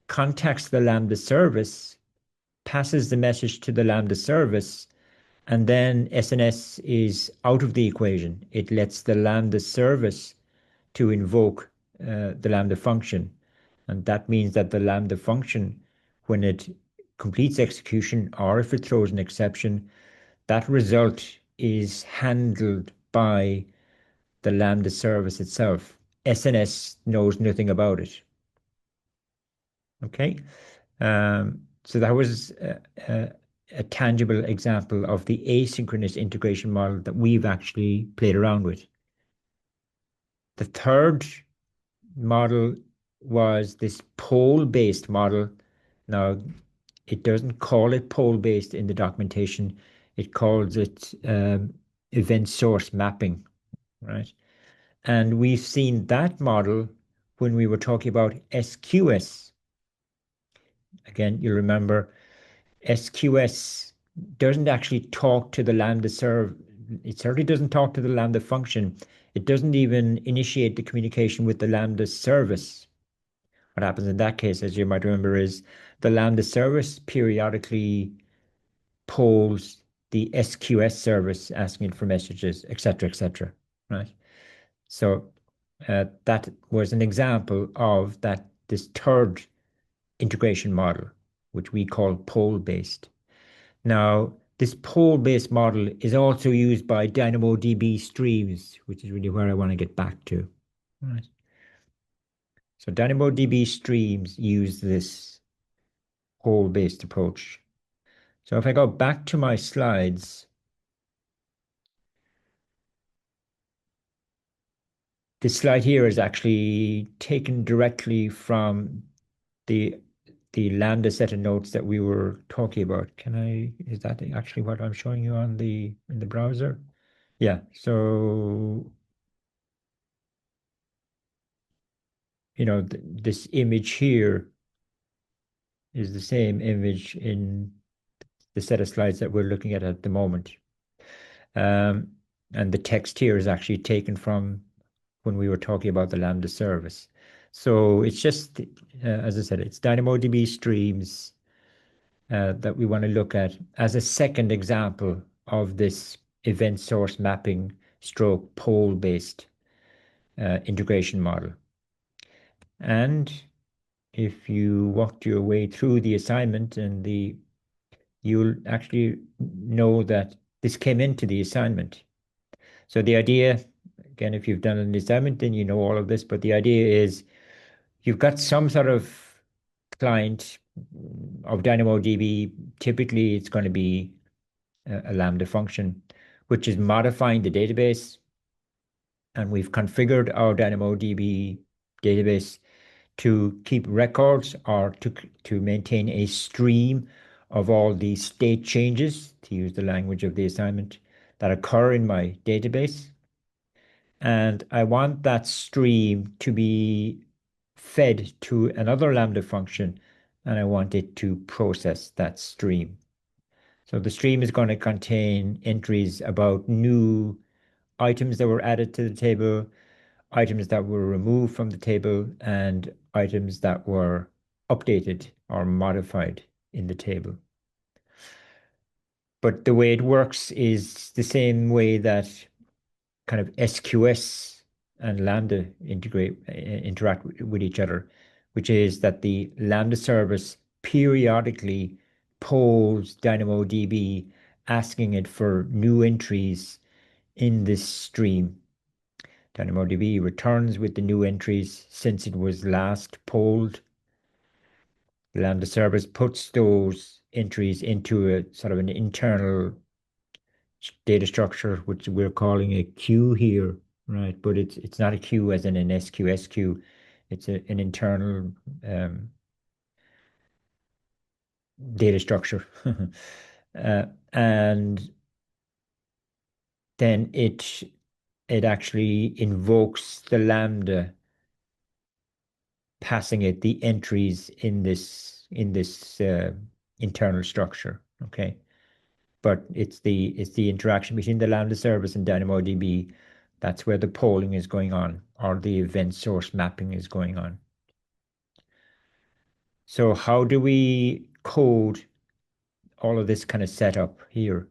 contacts the Lambda service, passes the message to the Lambda service, and then SNS is out of the equation. It lets the Lambda service to invoke the Lambda function. And that means that the Lambda function, when it completes execution or if it throws an exception, that result is handled by the Lambda service itself. SNS knows nothing about it. Okay. So that was a tangible example of the asynchronous integration model that we've actually played around with. The third model was this pole-based model. Now, it doesn't call it pole-based in the documentation. It calls it event source mapping, right? And we've seen that model when we were talking about SQS. Again, you remember SQS doesn't actually talk to the Lambda serve. It certainly doesn't talk to the Lambda function. It doesn't even initiate the communication with the Lambda service. What happens in that case, as you might remember, is the Lambda service periodically polls the SQS service asking for messages, etc., right? So that was an example of that this third integration model, which we call pole-based. Now, this pole-based model is also used by DynamoDB streams, which is really where I want to get back to. Right. So DynamoDB streams use this pole-based approach. So if I go back to my slides, this slide here is actually taken directly from the Lambda set of notes that we were talking about. Is that actually what I'm showing you in the browser? Yeah, so this image here is the same image in the set of slides that we're looking at the moment. And the text here is actually taken from when we were talking about the Lambda service. So it's just, as I said, it's DynamoDB streams that we want to look at as a second example of this event source mapping stroke pole-based integration model. And if you walked your way through the assignment you'll actually know that this came into the assignment. So the idea, again, if you've done an assignment, then you know all of this, but the idea is you've got some sort of client of DynamoDB, typically it's going to be a Lambda function, which is modifying the database. And we've configured our DynamoDB database to keep records or to maintain a stream of all the state changes, to use the language of the assignment, that occur in my database. And I want that stream to be fed to another Lambda function, and I want it to process that stream. So the stream is going to contain entries about new items that were added to the table, items that were removed from the table, and items that were updated or modified in the table. But the way it works is the same way that kind of SQS and Lambda interact with each other, which is that the Lambda service periodically polls DynamoDB, asking it for new entries in this stream. DynamoDB returns with the new entries since it was last polled. The Lambda service puts those entries into a sort of an internal data structure, which we're calling a queue here, right? But it's not a queue as in an SQS queue. It's an internal data structure. And then it actually invokes the Lambda, passing it the entries in this internal structure. Okay. But it's the interaction between the Lambda service and DynamoDB. That's where the polling is going on, or the event source mapping is going on. So how do we code all of this kind of setup here?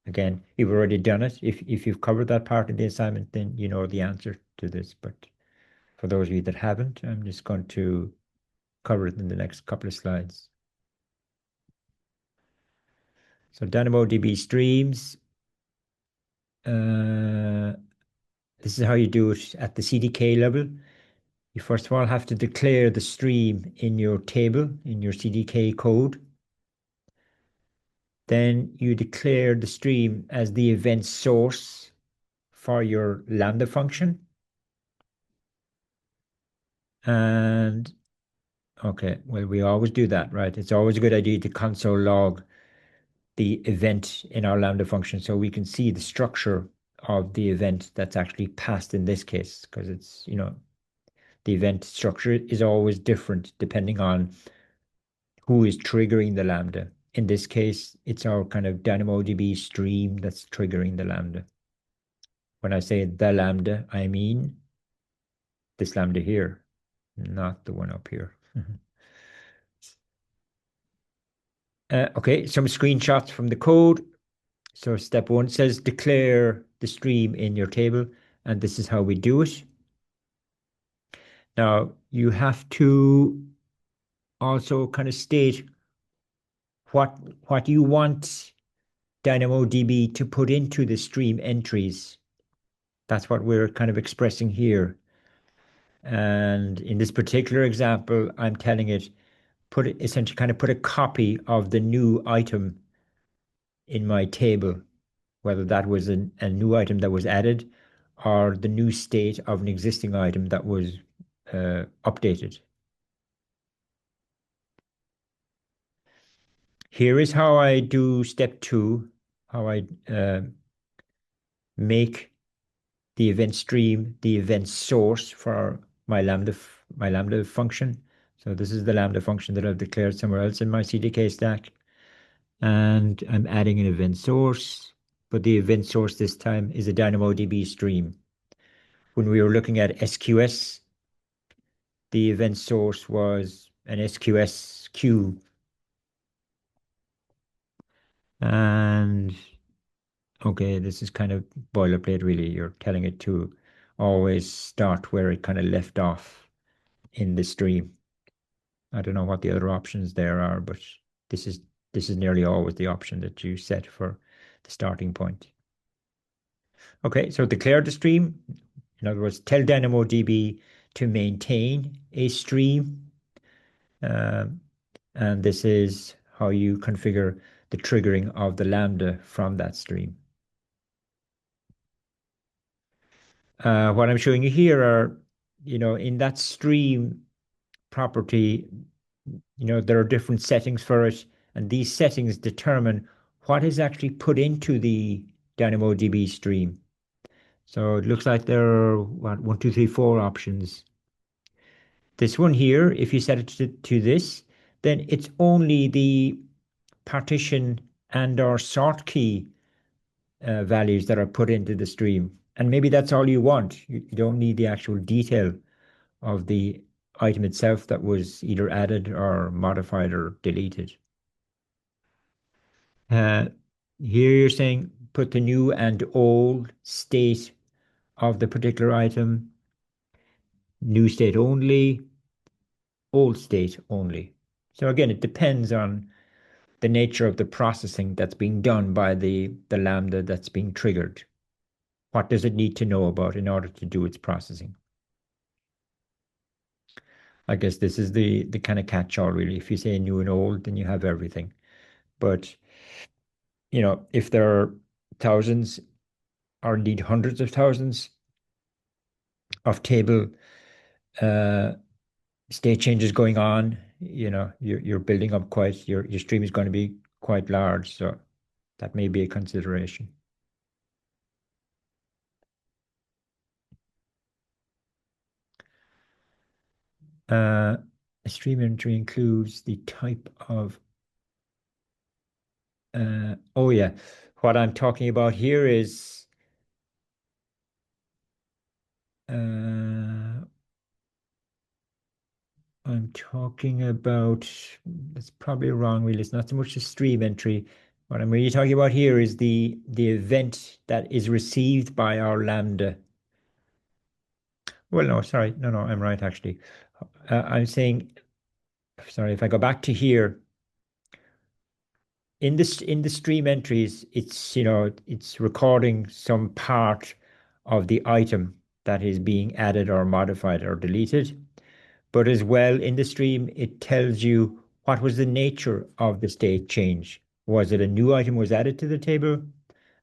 Again, you've already done it. If you've covered that part of the assignment, then you know the answer to this. But for those of you that haven't, I'm just going to cover it in the next couple of slides. So DynamoDB streams. This is how you do it at the CDK level. You first of all have to declare the stream in your table, in your CDK code. Then you declare the stream as the event source for your Lambda function. And okay, well, we always do that, right? It's always a good idea to console log the event in our Lambda function so we can see the structure of the event that's actually passed in this case, because it's, the event structure is always different depending on who is triggering the Lambda. In this case, it's our kind of DynamoDB stream that's triggering the Lambda. When I say the Lambda, I mean this Lambda here, not the one up here. Okay, some screenshots from the code. So step one says declare the stream in your table, and this is how we do it. Now, you have to also kind of state what you want DynamoDB to put into the stream entries. That's what we're kind of expressing here. And in this particular example, I'm telling it, essentially kind of put a copy of the new item in my table, whether that was a new item that was added or the new state of an existing item that was updated. Here is how I do step two, how I make the event stream the event source for my Lambda function. So this is the Lambda function that I've declared somewhere else in my CDK stack. And I'm adding an event source, but the event source this time is a DynamoDB stream. When we were looking at SQS, the event source was an SQS queue. And okay, this is kind of boilerplate, really. You're telling it to always start where it kind of left off in the stream. I don't know what the other options there are, but this is nearly always the option that you set for the starting point. Okay, so declare the stream. In other words, tell DynamoDB to maintain a stream. And this is how you configure the triggering of the Lambda from that stream. What I'm showing you here are, in that stream property, there are different settings for it, and these settings determine what is actually put into the DynamoDB stream. So it looks like there are, what, one, two, three, four options. This one here, if you set it to this, then it's only the partition and or sort key values that are put into the stream. And maybe that's all you want. You don't need the actual detail of the item itself that was either added or modified or deleted. Uh, Here you're saying put the new and old state of the particular item, new state only, old state only. So again, it depends on the nature of the processing that's being done by the Lambda that's being triggered. What does it need to know about in order to do its processing? I guess this is the kind of catch-all, really. If you say new and old, then you have everything. But if there are thousands or indeed hundreds of thousands of table uh, state changes going on, you're building up quite your stream is going to be quite large, so that may be a consideration. A stream entry includes the type of oh yeah, what I'm talking about here is uh, I'm talking about, that's probably wrong, really. It's not so much the stream entry. What I'm really talking about here is the event that is received by our Lambda. Well, no, sorry. No, I'm right, actually. I'm saying, sorry, if I go back to here, in the stream entries, it's recording some part of the item that is being added or modified or deleted. But as well in the stream, it tells you what was the nature of the state change. Was it a new item was added to the table,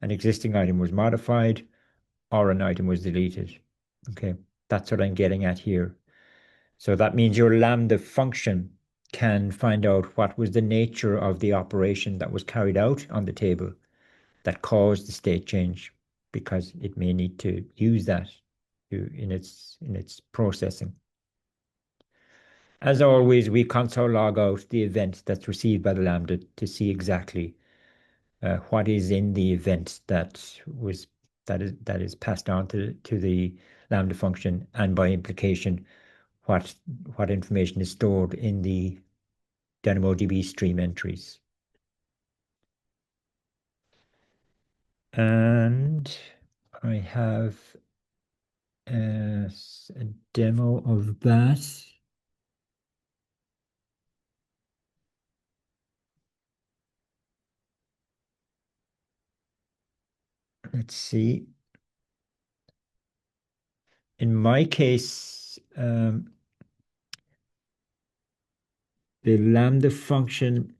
an existing item was modified, or an item was deleted? Okay, that's what I'm getting at here. So that means your Lambda function can find out what was the nature of the operation that was carried out on the table that caused the state change, because it may need to use that in its processing. As always, we console log out the event that's received by the Lambda to see exactly what is in the event that is passed on to the Lambda function, and by implication, what information is stored in the DynamoDB stream entries. And I have a demo of that. Let's see. In my case, the Lambda function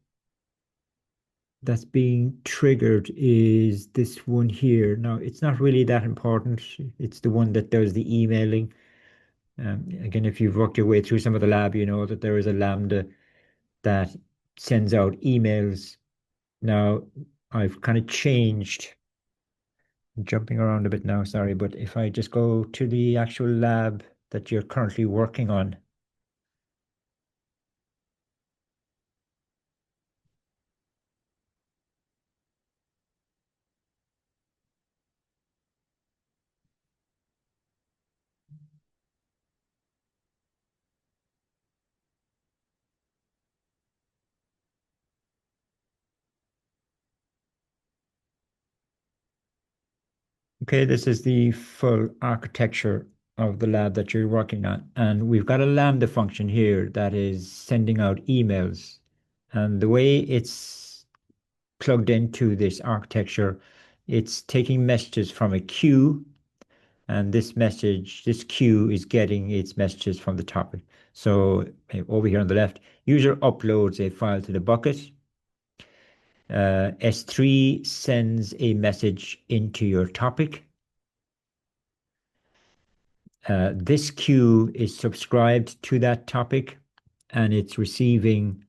that's being triggered is this one here. Now, it's not really that important. It's the one that does the emailing. Again, if you've worked your way through some of the lab, you know that there is a Lambda that sends out emails. Now, I've kind of changed, jumping around a bit now, sorry, but if I just go to the actual lab that you're currently working on, okay, this is the full architecture of the lab that you're working on. And we've got a Lambda function here that is sending out emails. And the way it's plugged into this architecture, it's taking messages from a queue, and this queue is getting its messages from the topic. So over here on the left, user uploads a file to the bucket. S3 sends a message into your topic. This queue is subscribed to that topic and it's receiving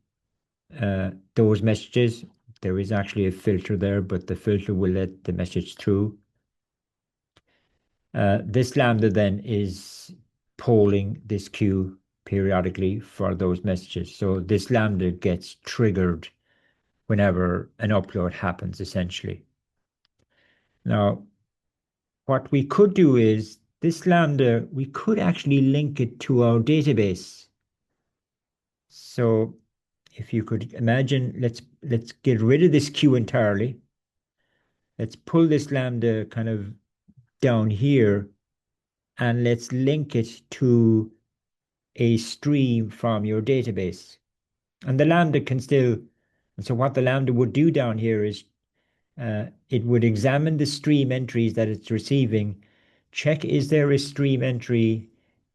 those messages. There is actually a filter there, but the filter will let the message through. This Lambda then is polling this queue periodically for those messages. So this Lambda gets triggered whenever an upload happens, essentially. Now, what we could do is this Lambda, we could actually link it to our database. So if you could imagine, let's get rid of this queue entirely. Let's pull this Lambda kind of down here and let's link it to a stream from your database. And the Lambda can still, and so what the Lambda would do down here is it would examine the stream entries that it's receiving, check is there a stream entry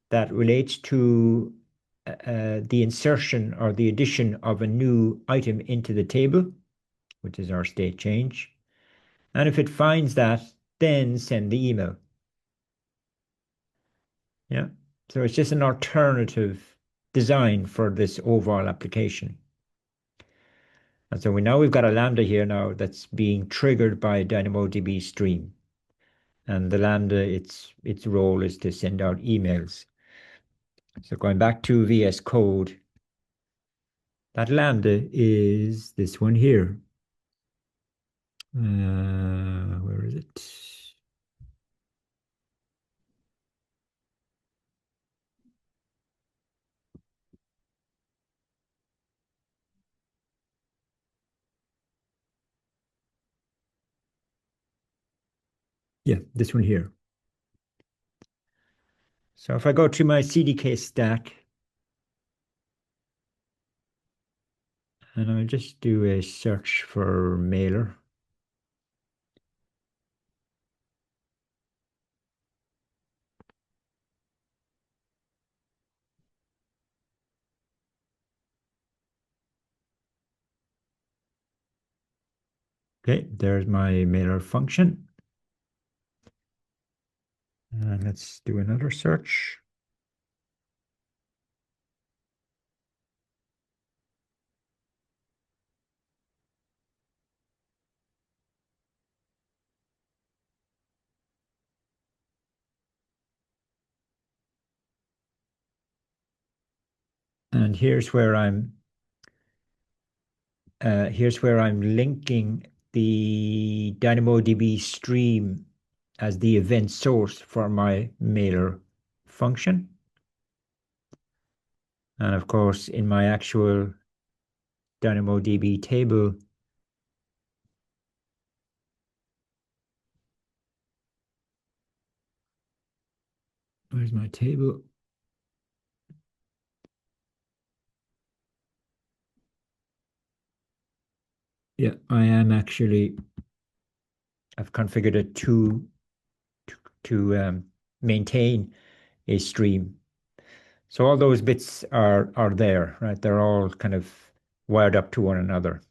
that relates to the insertion or the addition of a new item into the table, which is our state change. And if it finds that, then send the email. Yeah. So it's just an alternative design for this overall application. And so we've got a Lambda here now that's being triggered by a DynamoDB stream. And the Lambda, its role is to send out emails. So going back to VS Code, that Lambda is this one here. Where is it? Yeah, this one here. So if I go to my CDK stack, and I'll just do a search for mailer. Okay, there's my mailer function. And let's do another search. And here's where I'm linking the DynamoDB stream as the event source for my mailer function. And of course, in my actual DynamoDB table, where's my table? Yeah, I am actually, I've configured it to maintain a stream. So all those bits are there, right? They're all kind of wired up to one another.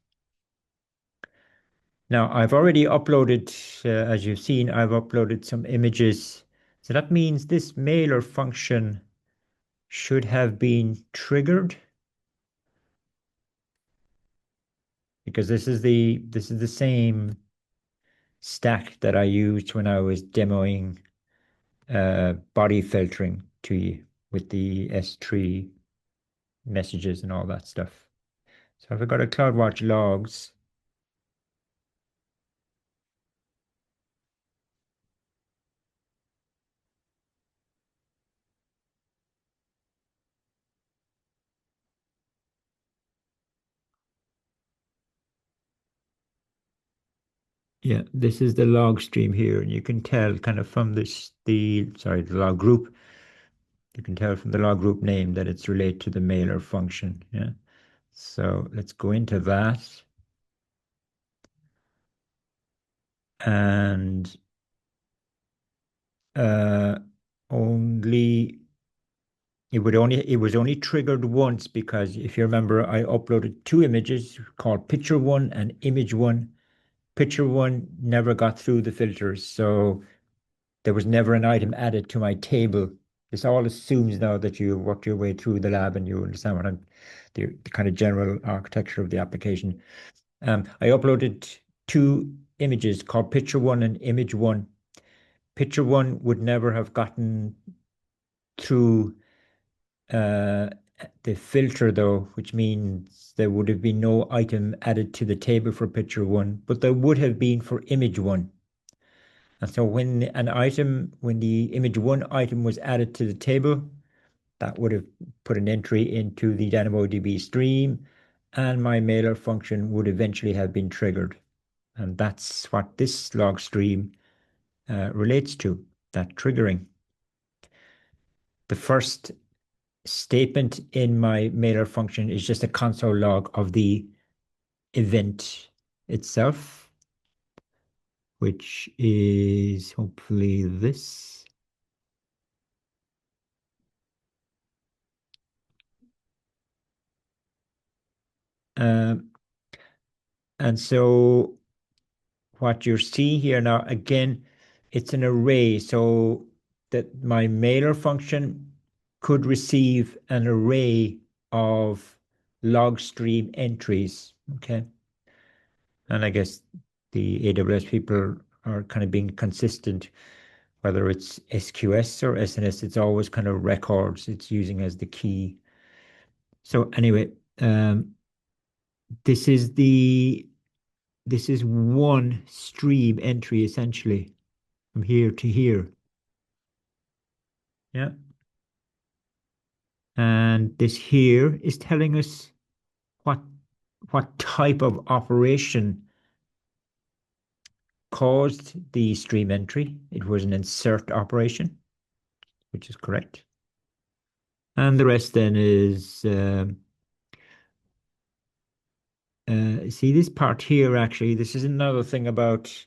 Now I've already uploaded, as you've seen, I've uploaded some images. So that means this mailer function should have been triggered because this is the same stack that I used when I was demoing body filtering to you with the S3 messages and all that stuff. So if I go to CloudWatch logs, yeah, this is the log stream here, and you can tell kind of from the log group, you can tell from the log group name that it's related to the mailer function. Yeah. So let's go into that. And only it was only triggered once because if you remember, I uploaded two images called picture one and image one. Picture one never got through the filters, so there was never an item added to my table. This all assumes now that you worked your way through the lab and you understand what the kind of general architecture of the application. I uploaded two images called picture one and image one. Picture one would never have gotten through uh, the filter though, which means there would have been no item added to the table for picture one, but there would have been for image one. And so when the image one item was added to the table, that would have put an entry into the DynamoDB stream, and my mailer function would eventually have been triggered. And that's what this log stream relates to, that triggering. The first statement in my mailer function is just a console log of the event itself, which is hopefully this. Um, and so what you're seeing here now, again, it's an array. So that my mailer function could receive an array of log stream entries. Okay. And I guess the AWS people are kind of being consistent, whether it's SQS or SNS, it's always kind of records it's using as the key. So anyway, this is one stream entry essentially from here to here. Yeah. And this here is telling us what type of operation caused the stream entry. It was an insert operation, which is correct. And the rest then is see this part here actually, this is another thing about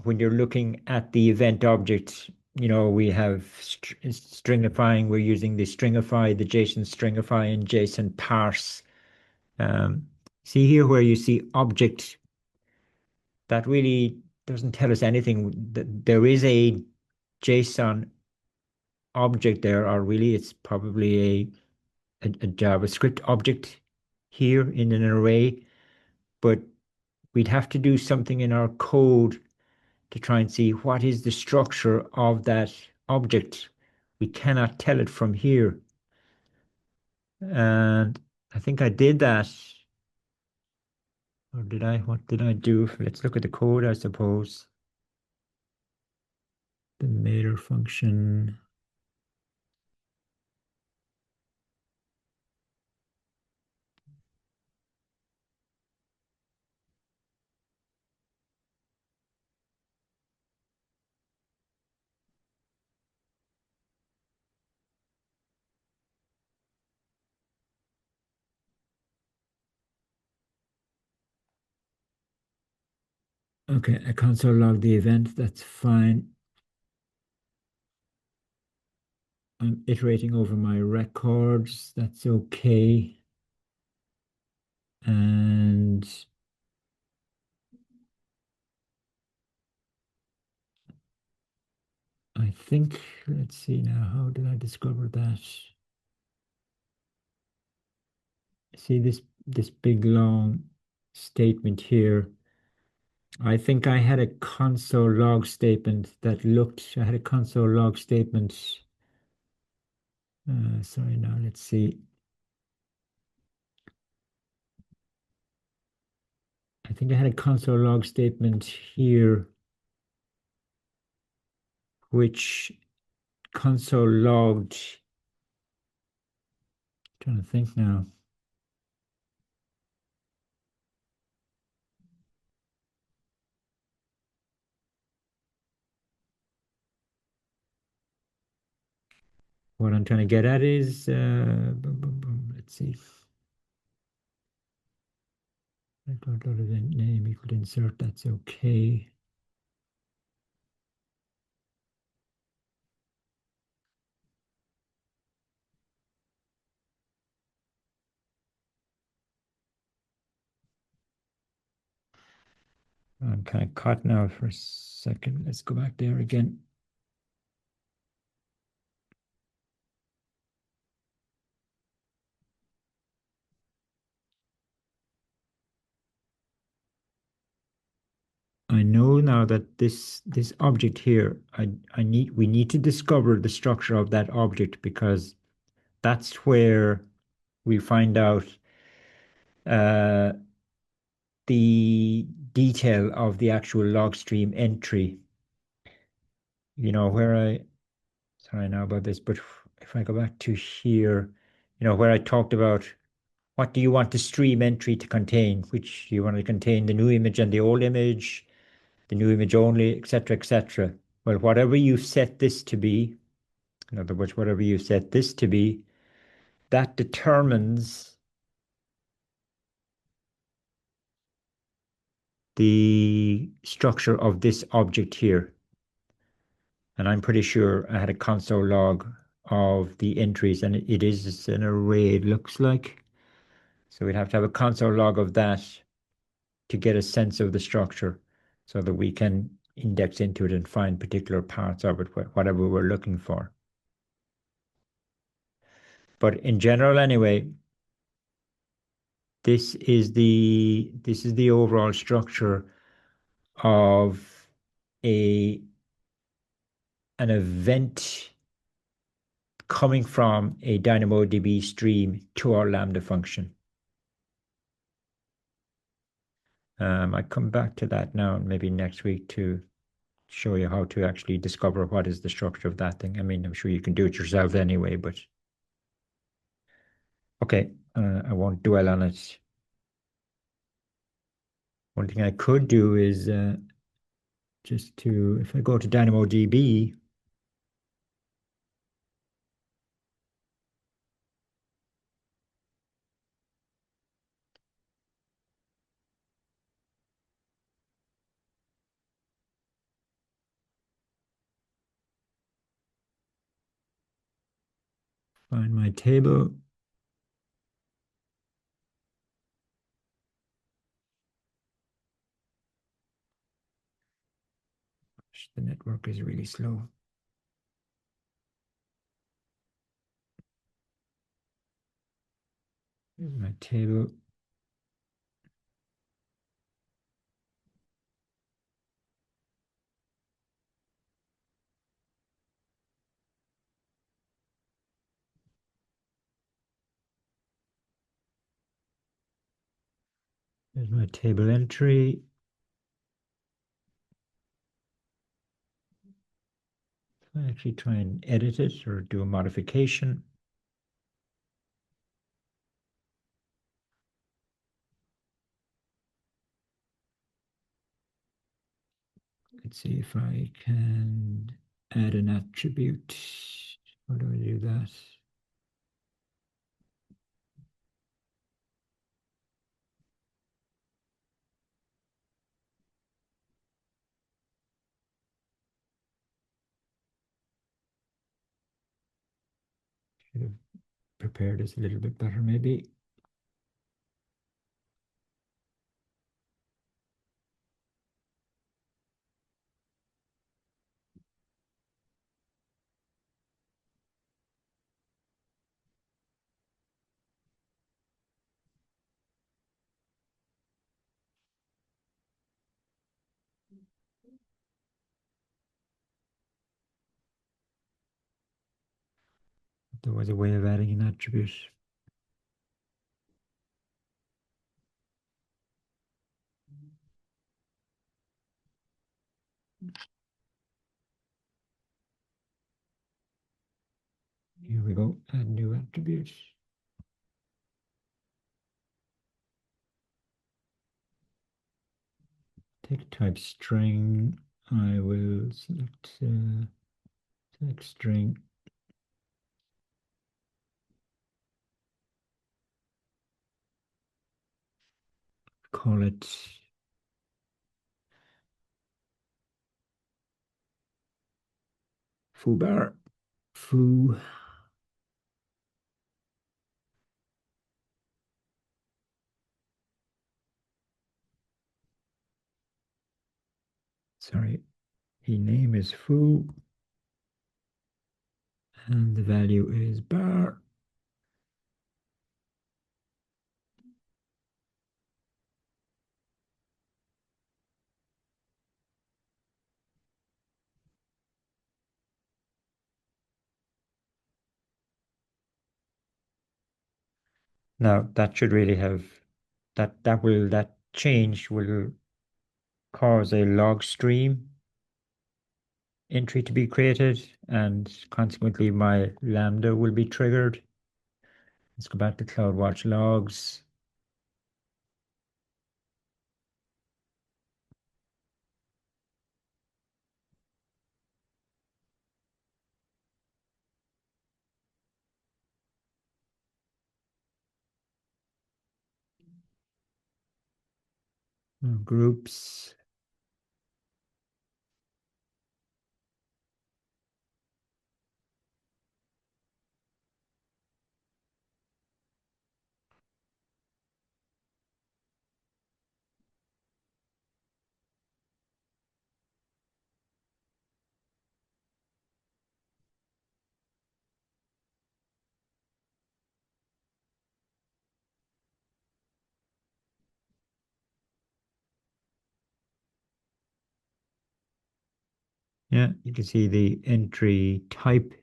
when you're looking at the event object, we have stringifying, we're using the stringify, the JSON stringify and JSON parse. See here where you see object, that really doesn't tell us anything. There is a JSON object there, or really it's probably a JavaScript object here in an array, but we'd have to do something in our code to try and see what is the structure of that object. We cannot tell it from here. And I think I did that. Or did I? What did I do? Let's look at the code, I suppose. The mailer function. Okay, I console log the event. That's fine. I'm iterating over my records. That's okay. And I think, let's see now, how did I discover that? See this big long statement here. I think I had a console log statement that looked, I had a console log statement. Sorry, now let's see. I think I had a console log statement here, which console logged, trying to think now. What I'm trying to get at is, let's see. Record load event name equal to insert, that's okay. I'm kind of caught now for a second. Let's go back there again. I know now that this object here, we need to discover the structure of that object because that's where we find out uh, the detail of the actual log stream entry. You know, sorry now about this, but if I go back to here, where I talked about what do you want the stream entry to contain, which you want to contain the new image and the old image, the new image only, etc., etc. Well, whatever you set this to be, in other words, whatever you set this to be, that determines the structure of this object here. And I'm pretty sure I had a console log of the entries, and it is an array, it looks like. So we'd have to have a console log of that to get a sense of the structure so that we can index into it and find particular parts of it, whatever we're looking for. But in general, anyway, this is the overall structure of a an event coming from a DynamoDB stream to our Lambda function. I come back to that now, maybe next week to show you how to actually discover what is the structure of that thing. I mean, I'm sure you can do it yourself anyway, but okay, I won't dwell on it. One thing I could do is if I go to DynamoDB, find my table. The network is really slow. Here's my table. Here's my table entry. I actually try and edit it or do a modification. Let's see if I can add an attribute. How do I do that? Should have prepared this a little bit better, maybe. There was a way of adding an attribute. Here we go, add new attribute. Take type string. I will select text string. Call it foobar. Foo. Sorry, the name is foo and the value is bar. Now that should really have that change will cause a log stream entry to be created, and consequently my Lambda will be triggered. Let's go back to CloudWatch logs. Groups. Yeah, you can see the entry type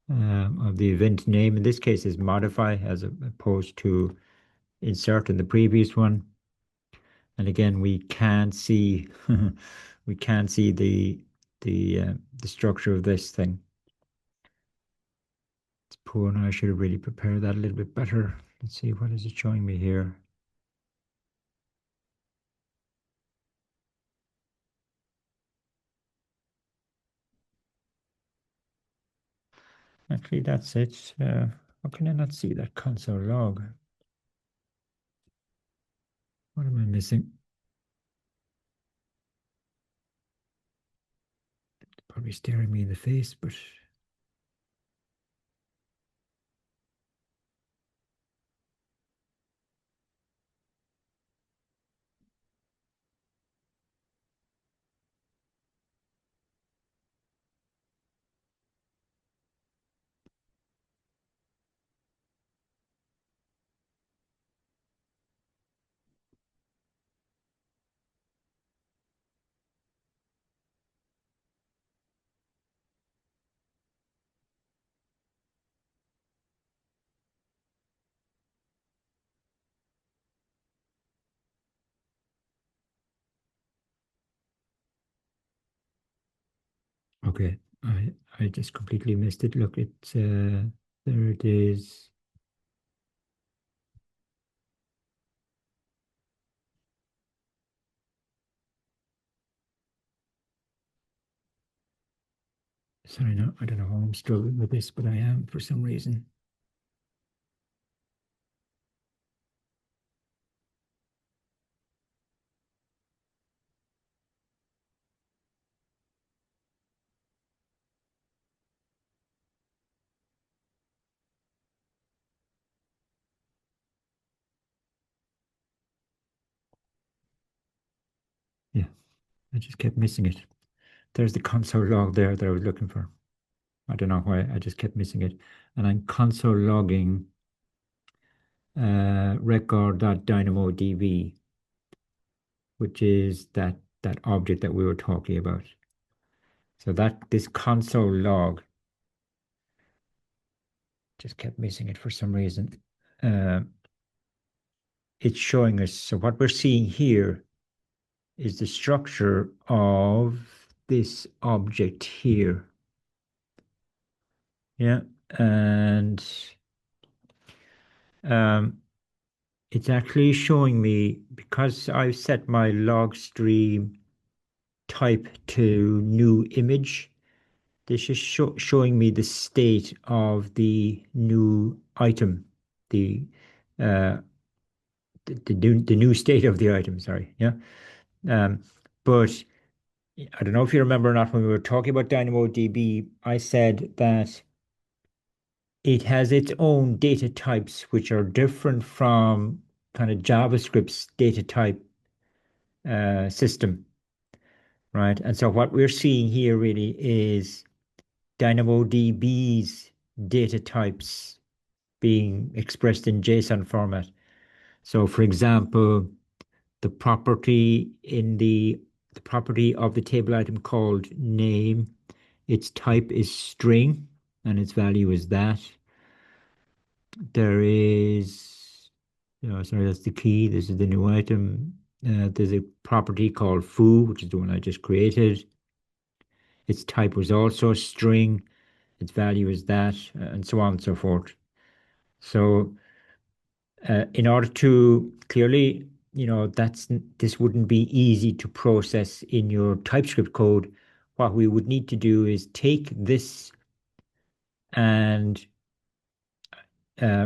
of the event name. In this case is modify as opposed to insert in the previous one. And again, we can see we can see the structure of this thing. It's poor, and I should have really prepared that a little bit better. Let's see, what is it showing me here? Actually, that's it. How can I not see that console log? What am I missing? Probably staring me in the face, but okay. I just completely missed it. Look, it's there it is. Sorry, no, I don't know how I'm struggling with this, but I am for some reason. Yeah, I just kept missing it. There's the console log there that I was looking for. I don't know why, I just kept missing it. And I'm console logging record.dynamodb, which is that object that we were talking about. So that this console log just kept missing it for some reason. Uh, it's showing us, so what we're seeing here is the structure of this object here. Yeah, and um, it's actually showing me, because I've set my log stream type to new image, this is showing me the state of the new item, the uh, the new state of the item, sorry. Yeah. But I don't know if you remember or not, when we were talking about DynamoDB, I said that it has its own data types which are different from kind of JavaScript's data type system. right? And so what we're seeing here really is DynamoDB's data types being expressed in JSON format. So for example, the property the property of the table item called name, its type is string and its value is that. There is, sorry, that's the key. This is the new item. There's a property called foo, which is the one I just created. Its type was also string. Its value is that, and so on and so forth. So in order to clearly, this wouldn't be easy to process in your TypeScript code. What we would need to do is take this and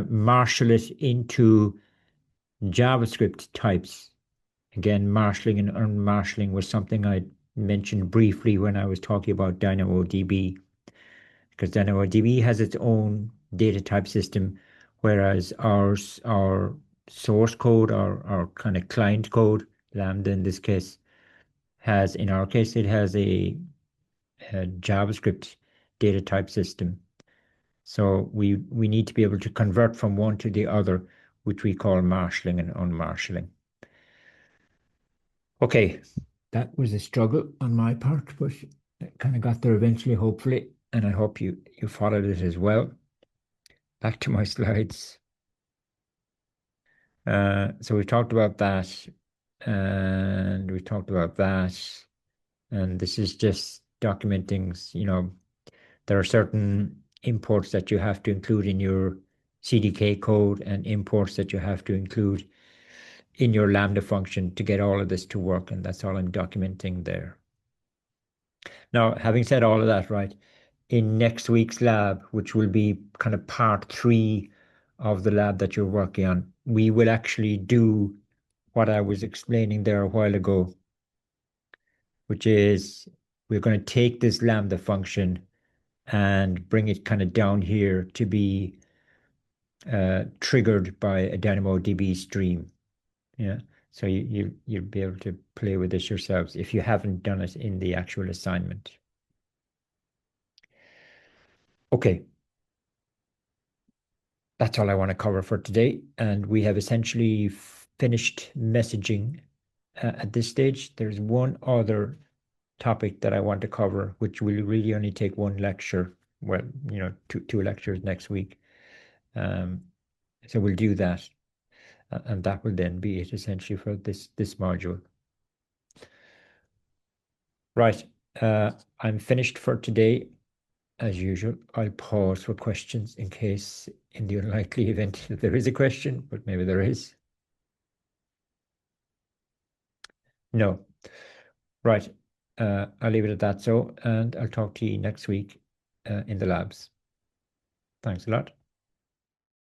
marshal it into JavaScript types. Again, marshalling and unmarshalling was something I mentioned briefly when I was talking about DynamoDB, because DynamoDB has its own data type system, whereas our source code, our kind of client code, Lambda in this case, in our case, it has a JavaScript data type system. So we need to be able to convert from one to the other, which we call marshalling and unmarshalling. Okay, that was a struggle on my part, but I kind of got there eventually, hopefully, and I hope you followed it as well. Back to my slides. So we talked about that, and we talked about that, and this is just documenting, there are certain imports that you have to include in your CDK code and imports that you have to include in your Lambda function to get all of this to work, and that's all I'm documenting there. Now, having said all of that, right, in next week's lab, which will be kind of part 3 of the lab that you're working on, we will actually do what I was explaining there a while ago, which is we're going to take this Lambda function and bring it kind of down here to be triggered by a DynamoDB stream. Yeah. So you'll be able to play with this yourselves if you haven't done it in the actual assignment. Okay. That's all I want to cover for today. And we have essentially finished messaging at this stage. There's one other topic that I want to cover, which will really only take one lecture. Well, two lectures next week. So we'll do that. And that will then be it essentially for this module. Right. I'm finished for today. As usual, I'll pause for questions in case, in the unlikely event that there is a question, but maybe there is. No. Right. I'll leave it at that. So, and I'll talk to you next week in the labs. Thanks a lot.